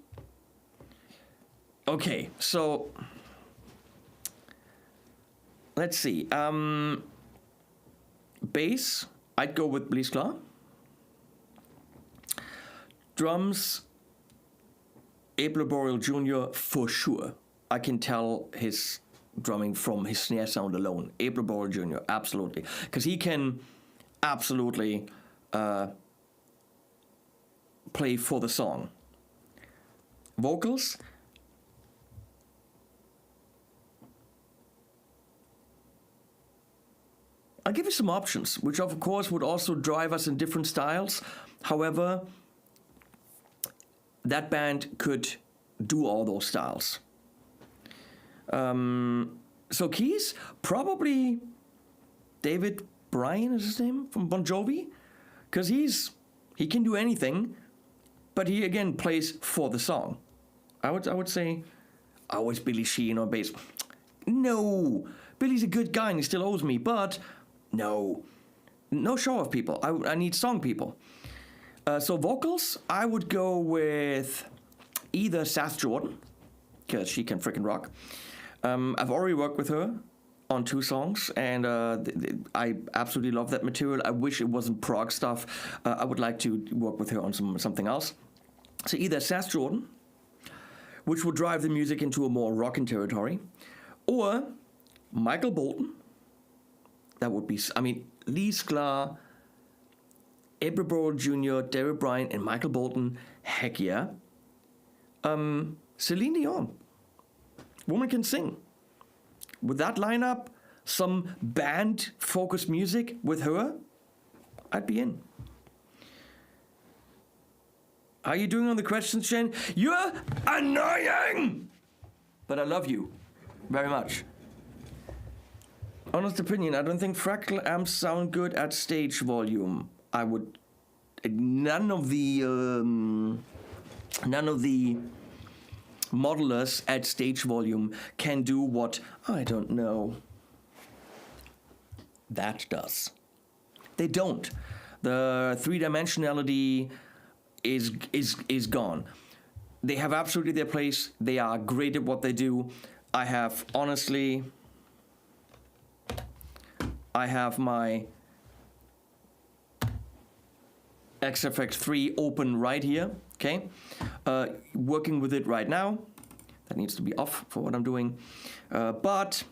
Okay, so... Let's see. Bass, I'd go with Lee Sklar. Drums, Abel Boreal Jr. for sure. I can tell his drumming from his snare sound alone. Abel Boreal Jr., absolutely. Because he can absolutely play for the song. Vocals, I'll give you some options, which of course would also drive us in different styles. However, that band could do all those styles. So keys, probably David Bryan is his name, from Bon Jovi, because he can do anything, but he again plays for the song. I would say, always Billy Sheehan on bass. No, Billy's a good guy and he still owes me, but no show off people. I need song people. So vocals, I would go with either Sath Jordan, because she can freaking rock. I've already worked with her on 2 songs, and I absolutely love that material. I wish it wasn't prog stuff. I would like to work with her on something else. So either Sath Jordan, which would drive the music into a more rockin' territory, or Michael Bolton. That would be, I mean, Lee Sklar, Abel Boreal Jr., Derek Bryan, and Michael Bolton. Heck yeah. Celine Dion. Woman can sing. With that lineup, some band-focused music with her, I'd be in. How are you doing on the questions, Jen? You're annoying! But I love you very much. Honest opinion, I don't think fractal amps sound good at stage volume. I would... None of the modelers at stage volume can do what, I don't know, that does. They don't. The three-dimensionality is gone. They have absolutely their place. They are great at what they do. I have my XFX3 open right here, okay? Working with it right now. That needs to be off for what I'm doing. But,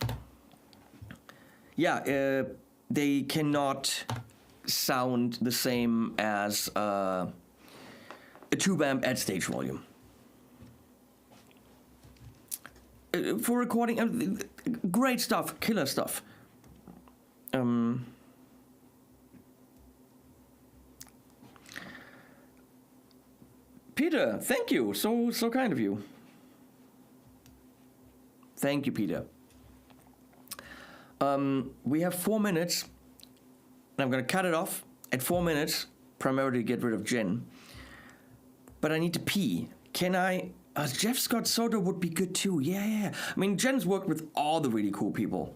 yeah, they cannot sound the same as a tube amp at stage volume. For recording, great stuff, killer stuff. Peter, thank you. So kind of you. Thank you, Peter. We have 4 minutes. And I'm going to cut it off at 4 minutes, primarily to get rid of Jen. But I need to pee. Can I... Jeff Scott Soto would be good too. Yeah. I mean, Jen's worked with all the really cool people.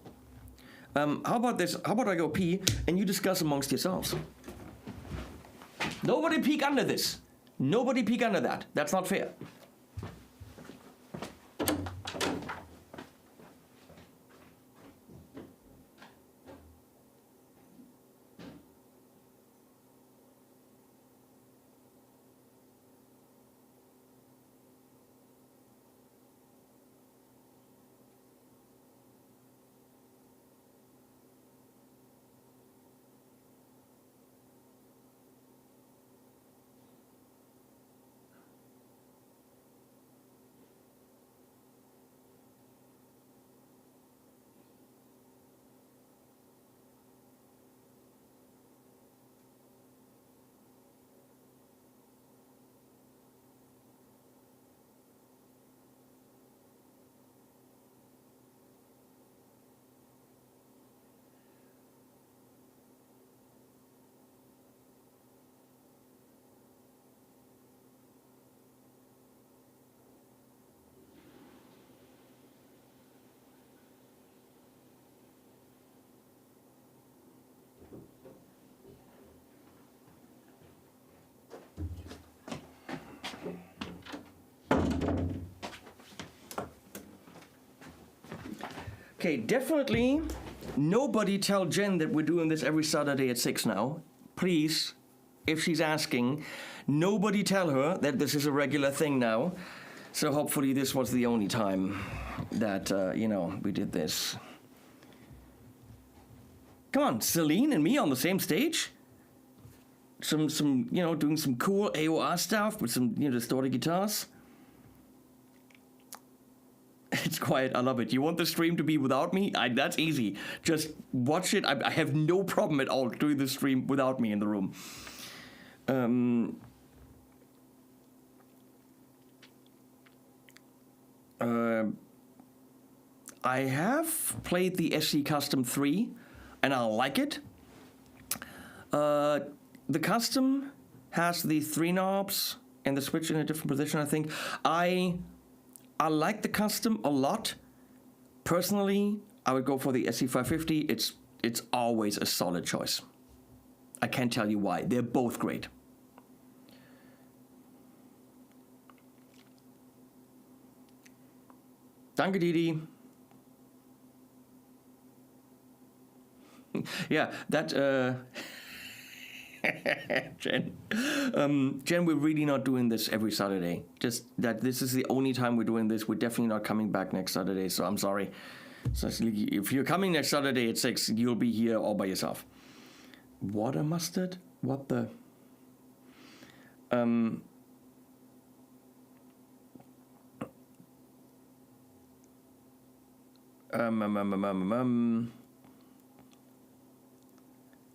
How about this? How about I go pee and you discuss amongst yourselves? Nobody peek under this. Nobody peek under that. That's not fair. Okay, definitely nobody tell Jen that we're doing this every Saturday at 6 now. Please, if she's asking, nobody tell her that this is a regular thing now. So hopefully this was the only time that, we did this. Come on, Celine and me on the same stage? Some doing some cool AOR stuff with some, distorted guitars. It's quiet. I love it. You want the stream to be without me? That's easy. Just watch it. I have no problem at all doing the stream without me in the room. I have played the SC Custom 3, and I like it. The Custom has the 3 knobs and the switch in a different position, I think. I like the Custom a lot. Personally, I would go for the SC550. It's always a solid choice. I can't tell you why. They're both great. Danke, Didi. Yeah, that... Jen, we're really not doing this every Saturday. Just that this is the only time we're doing this. We're definitely not coming back next Saturday, so I'm sorry. So if you're coming next Saturday at 6, you'll be here all by yourself. Water mustard? What the?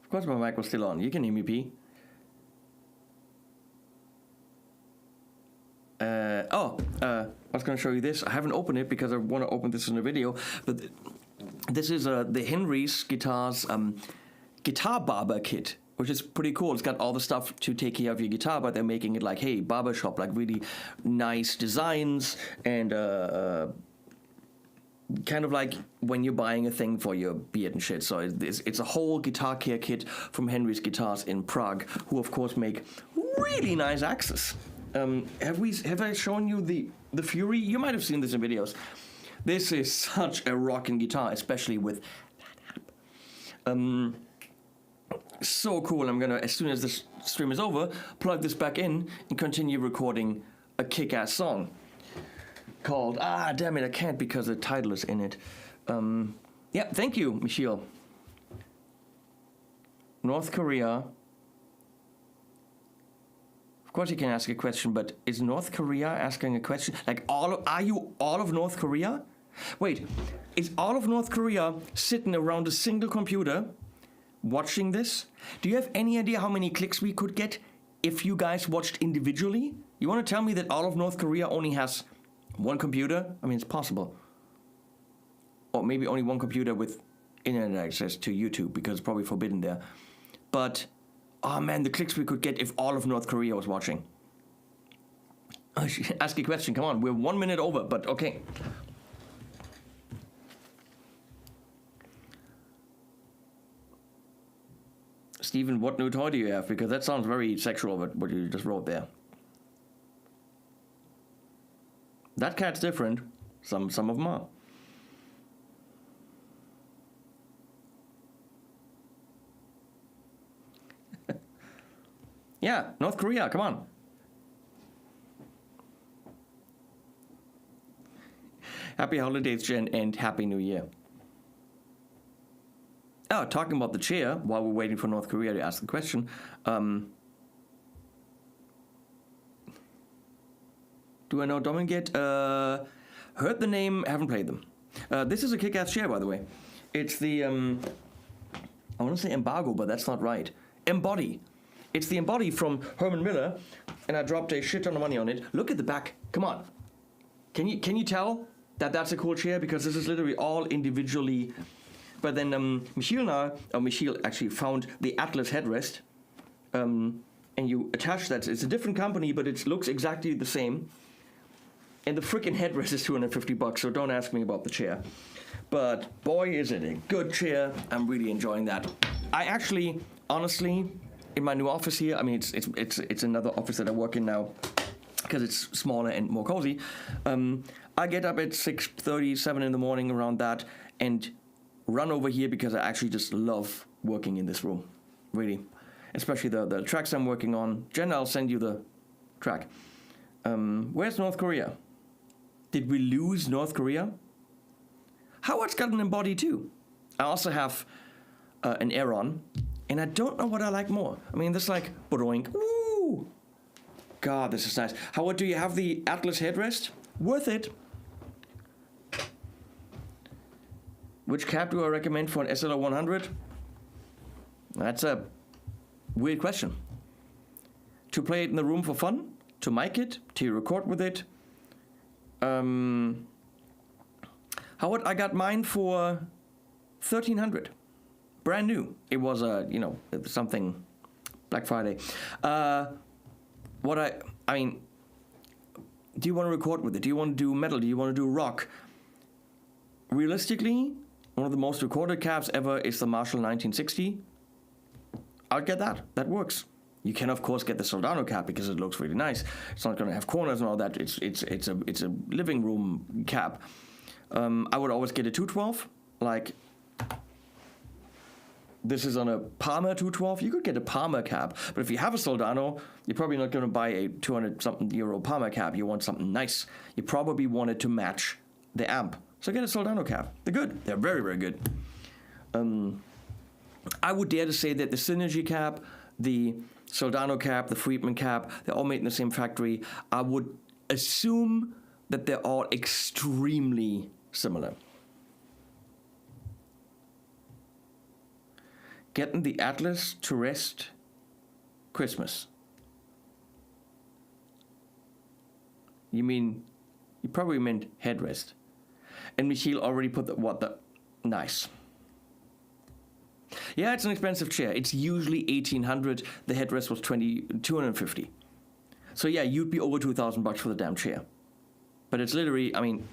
Of course my mic was still on. You can hear me, P. I was going to show you this. I haven't opened it because I want to open this in a video. But this is the Henry's Guitars guitar barber kit, which is pretty cool. It's got all the stuff to take care of your guitar, but they're making it like, hey, barbershop, like really nice designs and kind of like when you're buying a thing for your beard and shit. So it's a whole guitar care kit from Henry's Guitars in Prague, who of course make really nice axes. Have I shown you the Fury? You might have seen this in videos. This is such a rocking guitar, especially with that amp. So cool. I'm gonna, as soon as this stream is over, plug this back in and continue recording a kick-ass song called, damn it, I can't because the title is in it. Yeah, thank you, Michiel. North Korea. Of course you can ask a question, but is North Korea asking a question? Like, are you all of North Korea? Wait, is all of North Korea sitting around a single computer watching this? Do you have any idea how many clicks we could get if you guys watched individually? You want to tell me that all of North Korea only has one computer? I mean, it's possible. Or maybe only one computer with internet access to YouTube, because it's probably forbidden there. But, oh man, the clicks we could get if all of North Korea was watching. Ask a question, come on, we're 1 minute over, but okay. Stephen, what new toy do you have? Because that sounds very sexual, but what you just wrote there. That cat's different. Some of them are. Yeah, North Korea, come on. Happy holidays, Jen, and Happy New Year. Oh, talking about the chair, while we're waiting for North Korea to ask the question. Do I know Domin yet? Heard the name, haven't played them. This is a kick-ass chair, by the way. It's the, I want to say Embargo, but that's not right. Embody. It's the Embody from Herman Miller, and I dropped a shit ton of money on it. Look at the back. Come on. Can you tell that that's a cool chair? Because this is literally all individually. But then Michiel actually found the Atlas headrest, and you attach that. It's a different company, but it looks exactly the same. And the freaking headrest is $250, so don't ask me about the chair. But boy, is it a good chair. I'm really enjoying that. I actually, honestly, in my new office here, I mean, it's another office that I work in now because it's smaller and more cozy. I get up at 6:30, 7 in the morning, around that, and run over here because I actually just love working in this room, really. Especially the tracks I'm working on. Jen, I'll send you the track. Where's North Korea? Did we lose North Korea? Howard's got an Embody too. I also have an Aeron, and I don't know what I like more. I mean, this like, bodoink, woo! God, this is nice. Howard, do you have the Atlas headrest? Worth it. Which cab do I recommend for an SLR 100? That's a weird question. To play it in the room for fun? To mic it? To record with it? Howard, I got mine for $1,300. Brand new. It was something Black Friday. I mean, do you want to record with it? Do you want to do metal? Do you want to do rock? Realistically, one of the most recorded cabs ever is the Marshall 1960. I'd get that. That works. You can of course get the Soldano cab because it looks really nice. It's not going to have corners and all that. It's a living room cab. I would always get a 212. Like, this is on a Palmer 212. You could get a Palmer cab, but if you have a Soldano, you're probably not going to buy a 200-something euro Palmer cab. You want something nice. You probably want it to match the amp. So get a Soldano cab. They're good. They're very, very good. I would dare to say that the Synergy cab, the Soldano cab, the Friedman cab, they're all made in the same factory. I would assume that they're all extremely similar. Getting the Atlas to rest Christmas. You probably meant headrest. And Michiel already put Nice. Yeah, it's an expensive chair. It's usually 1,800. The headrest was 250. So yeah, you'd be over $2,000 for the damn chair. But it's literally, I mean,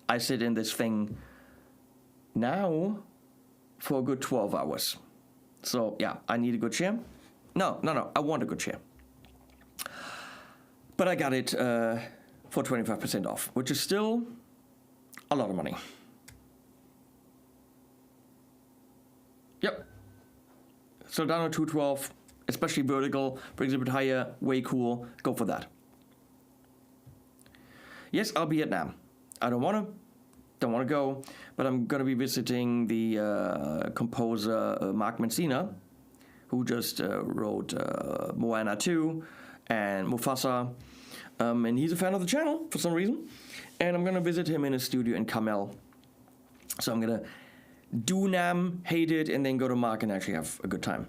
I sit in this thing now for a good 12 hours. So yeah, I need a good chair. No, I want a good chair. But I got it for 25% off, which is still a lot of money. Yep. So down to 212, especially vertical, brings it a bit higher, way cool. Go for that. Yes, I'll be at NAMM. I don't want to go, but I'm going to be visiting the composer Mark Mancina, who just wrote Moana 2 and Mufasa, and he's a fan of the channel for some reason, and I'm going to visit him in his studio in Carmel. So I'm going to do NAMM, hate it, and then go to Mark and actually have a good time.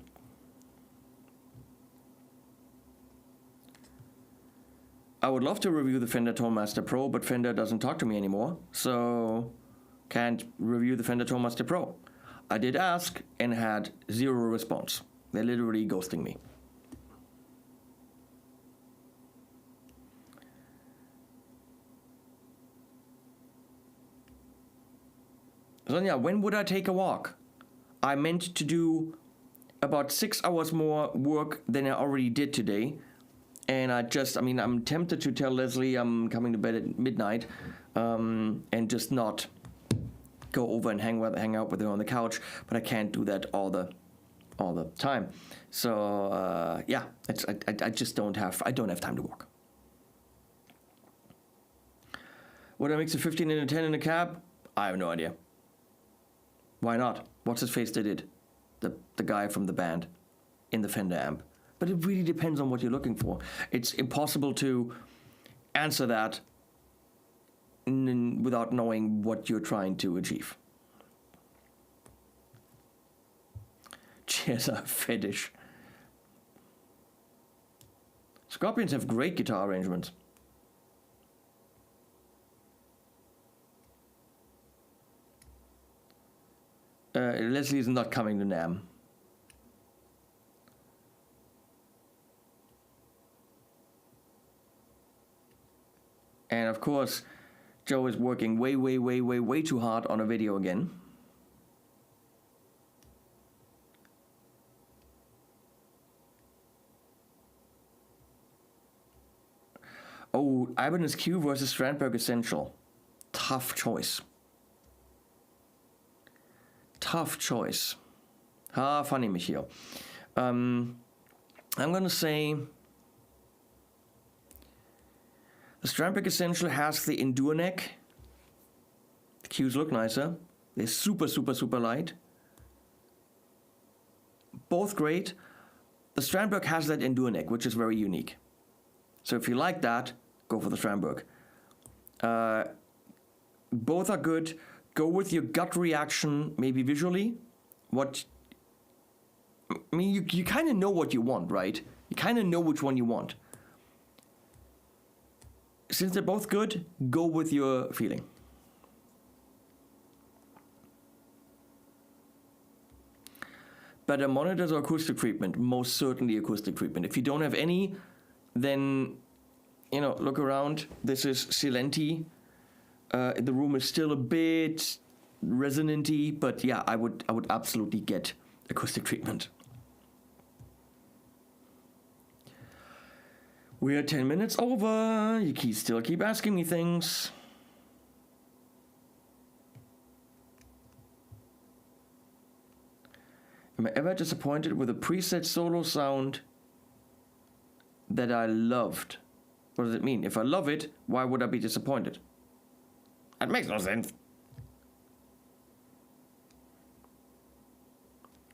I would love to review the Fender Tonemaster Pro, but Fender doesn't talk to me anymore, so can't review the Fender Tonemaster Pro. I did ask and had zero response. They're literally ghosting me. Sonja, when would I take a walk? I meant to do about 6 hours more work than I already did today. And I'm tempted to tell Leslie I'm coming to bed at midnight and just not go over and hang out with her on the couch. But I can't do that all the time. So yeah, I just don't have time to walk. Would I mix a 15 and a 10 in a cab? I have no idea. Why not? What's his face did it? The guy from the band in the Fender amp. But it really depends on what you're looking for. It's impossible to answer that without knowing what you're trying to achieve. Chairs are a fetish. Scorpions have great guitar arrangements. Leslie is not coming to NAMM. And of course, Joe is working way too hard on a video again. Oh, Ibanez Q versus Strandberg Essential. Tough choice. Tough choice. Funny, Michiel. I'm going to say the Strandberg Essential has the Endure neck. The Qs look nicer. They're super light. Both great. The Strandberg has that Endure neck, which is very unique. So if you like that, go for the Strandberg. Both are good. Go with your gut reaction, maybe visually. You kind of know what you want, right? You kind of know which one you want. Since they're both good, go with your feeling. Better monitors or acoustic treatment? Most certainly acoustic treatment. If you don't have any, then, look around. This is Silenti. The room is still a bit resonant-y, but yeah, I would absolutely get acoustic treatment. We're 10 minutes over. You still keep asking me things. Am I ever disappointed with a preset solo sound that I loved? What does it mean? If I love it, why would I be disappointed? That makes no sense.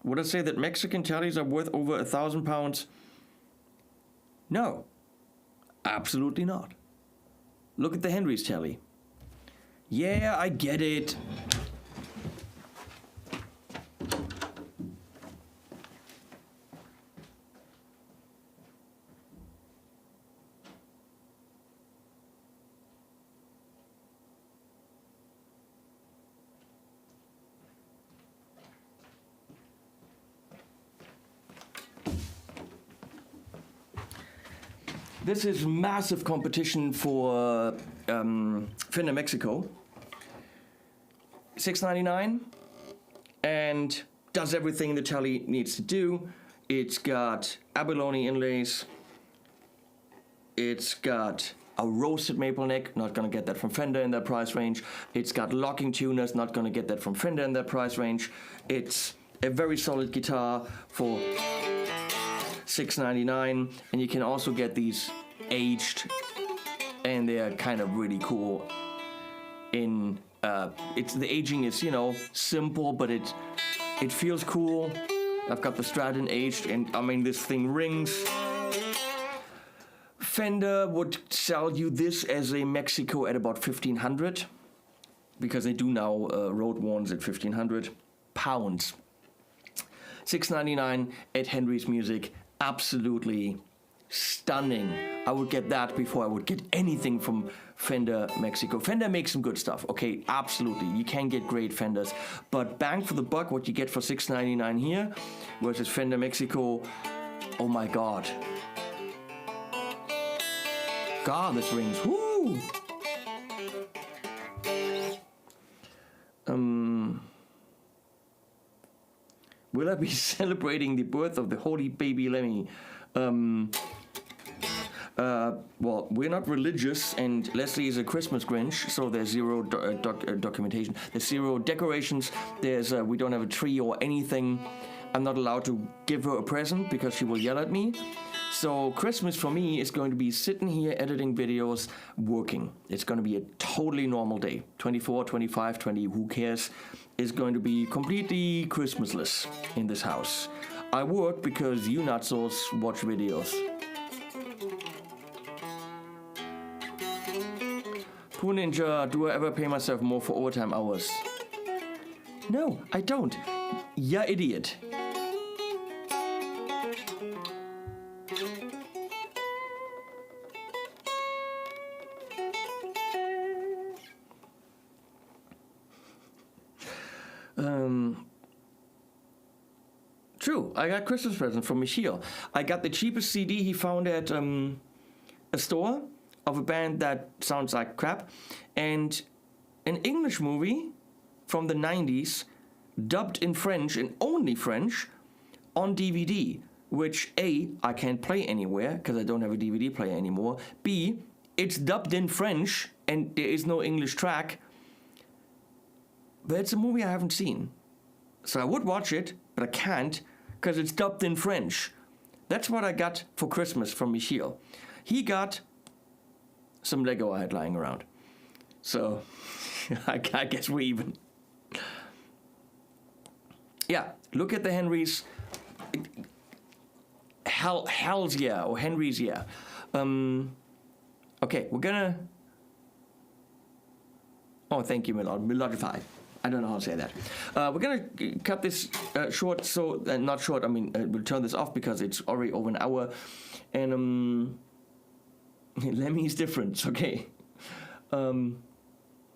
Would I say that Mexican tallies are worth over £1,000? No. Absolutely not. Look at the Henry's tally. Yeah, I get it. This is massive competition for Fender Mexico. $699 and does everything the Tele needs to do. It's got abalone inlays. It's got a roasted maple neck, not gonna get that from Fender in that price range. It's got locking tuners, not gonna get that from Fender in that price range. It's a very solid guitar for $699, and you can also get these aged, and they are kind of really cool. In it's the aging is, you know, simple, but it feels cool. I've got the Strat in aged, and I mean, this thing rings. Fender would sell you this as a Mexico at about $1,500, because they do now road ones at £1,500. $699 at Henry's Music, absolutely stunning. I would get that before I would get anything from Fender Mexico. Fender makes some good stuff, okay, absolutely. You can get great Fenders, but bang for the buck, what you get for $699 here versus Fender Mexico, oh my God. God, this rings, woo! Will I be celebrating the birth of the holy baby Lemmy? Well, we're not religious, and Leslie is a Christmas Grinch, so there's zero documentation. There's zero decorations. There's we don't have a tree or anything. I'm not allowed to give her a present because she will yell at me. So Christmas for me is going to be sitting here editing videos, working. It's going to be a totally normal day. 24, 25, 20, who cares? Is going to be completely Christmasless in this house. I work because you nutsos watch videos. Poo Ninja, do I ever pay myself more for overtime hours? No, I don't. Ya idiot. True, I got Christmas present from Michiel. I got the cheapest CD he found at a store of a band that sounds like crap, and an English movie from the 90s, dubbed in French and only French, on DVD, which A, I can't play anywhere because I don't have a DVD player anymore. B, it's dubbed in French and there is no English track. But it's a movie I haven't seen. So I would watch it, but I can't because it's dubbed in French. That's what I got for Christmas from Michiel. He got some Lego I had lying around. So I guess we're even. Yeah, look at the Henrys. Hell's yeah, or Henry's yeah. Okay, we're gonna. Oh, thank you, Melodify. I don't know how to say that. We're gonna cut this short, so not short. I mean, we'll turn this off because it's already over an hour, and Lemmy's different. Okay, and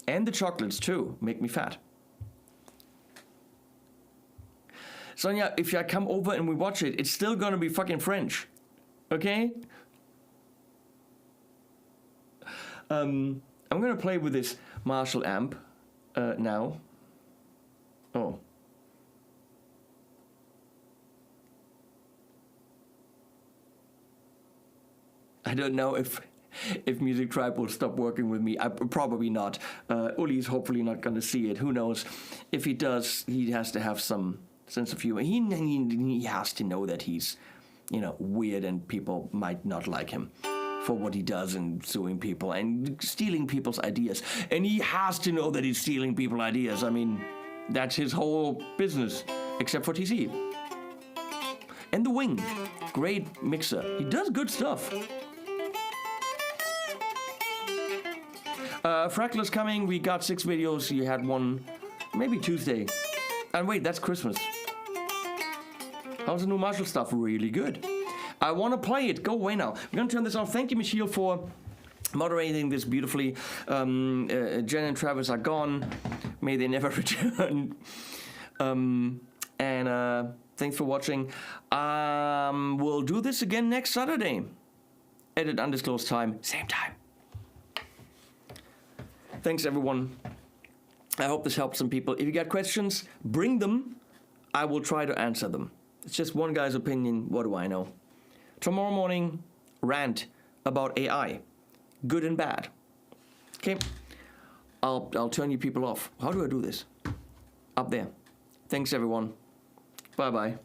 the chocolates too make me fat. Sonja, if I come over and we watch it, it's still gonna be fucking French, okay? I'm gonna play with this Marshall amp now. Oh. I don't know if Music Tribe will stop working with me. Probably not. Olie is hopefully not gonna see it. Who knows? If he does, he has to have some sense of humor. He has to know that he's, weird and people might not like him for what he does and suing people and stealing people's ideas. And he has to know that he's stealing people's ideas. I mean, that's his whole business, except for TC. And the Wing, great mixer. He does good stuff. Frackler's coming. We got 6 videos. You had one, maybe Tuesday. And wait, that's Christmas. How's the new Marshall stuff? Really good. I want to play it. Go away now. I'm going to turn this off. Thank you, Michiel, for moderating this beautifully. Jen and Travis are gone. May they never return. And thanks for watching. We'll do this again next Saturday. edit undisclosed time, same time. Thanks, everyone. I hope this helps some people. If you got questions, bring them. I will try to answer them. It's just one guy's opinion. What do I know? Tomorrow morning, rant about AI, good and bad. Okay, I'll turn you people off. How do I do this? Up there. Thanks, everyone. Bye-bye.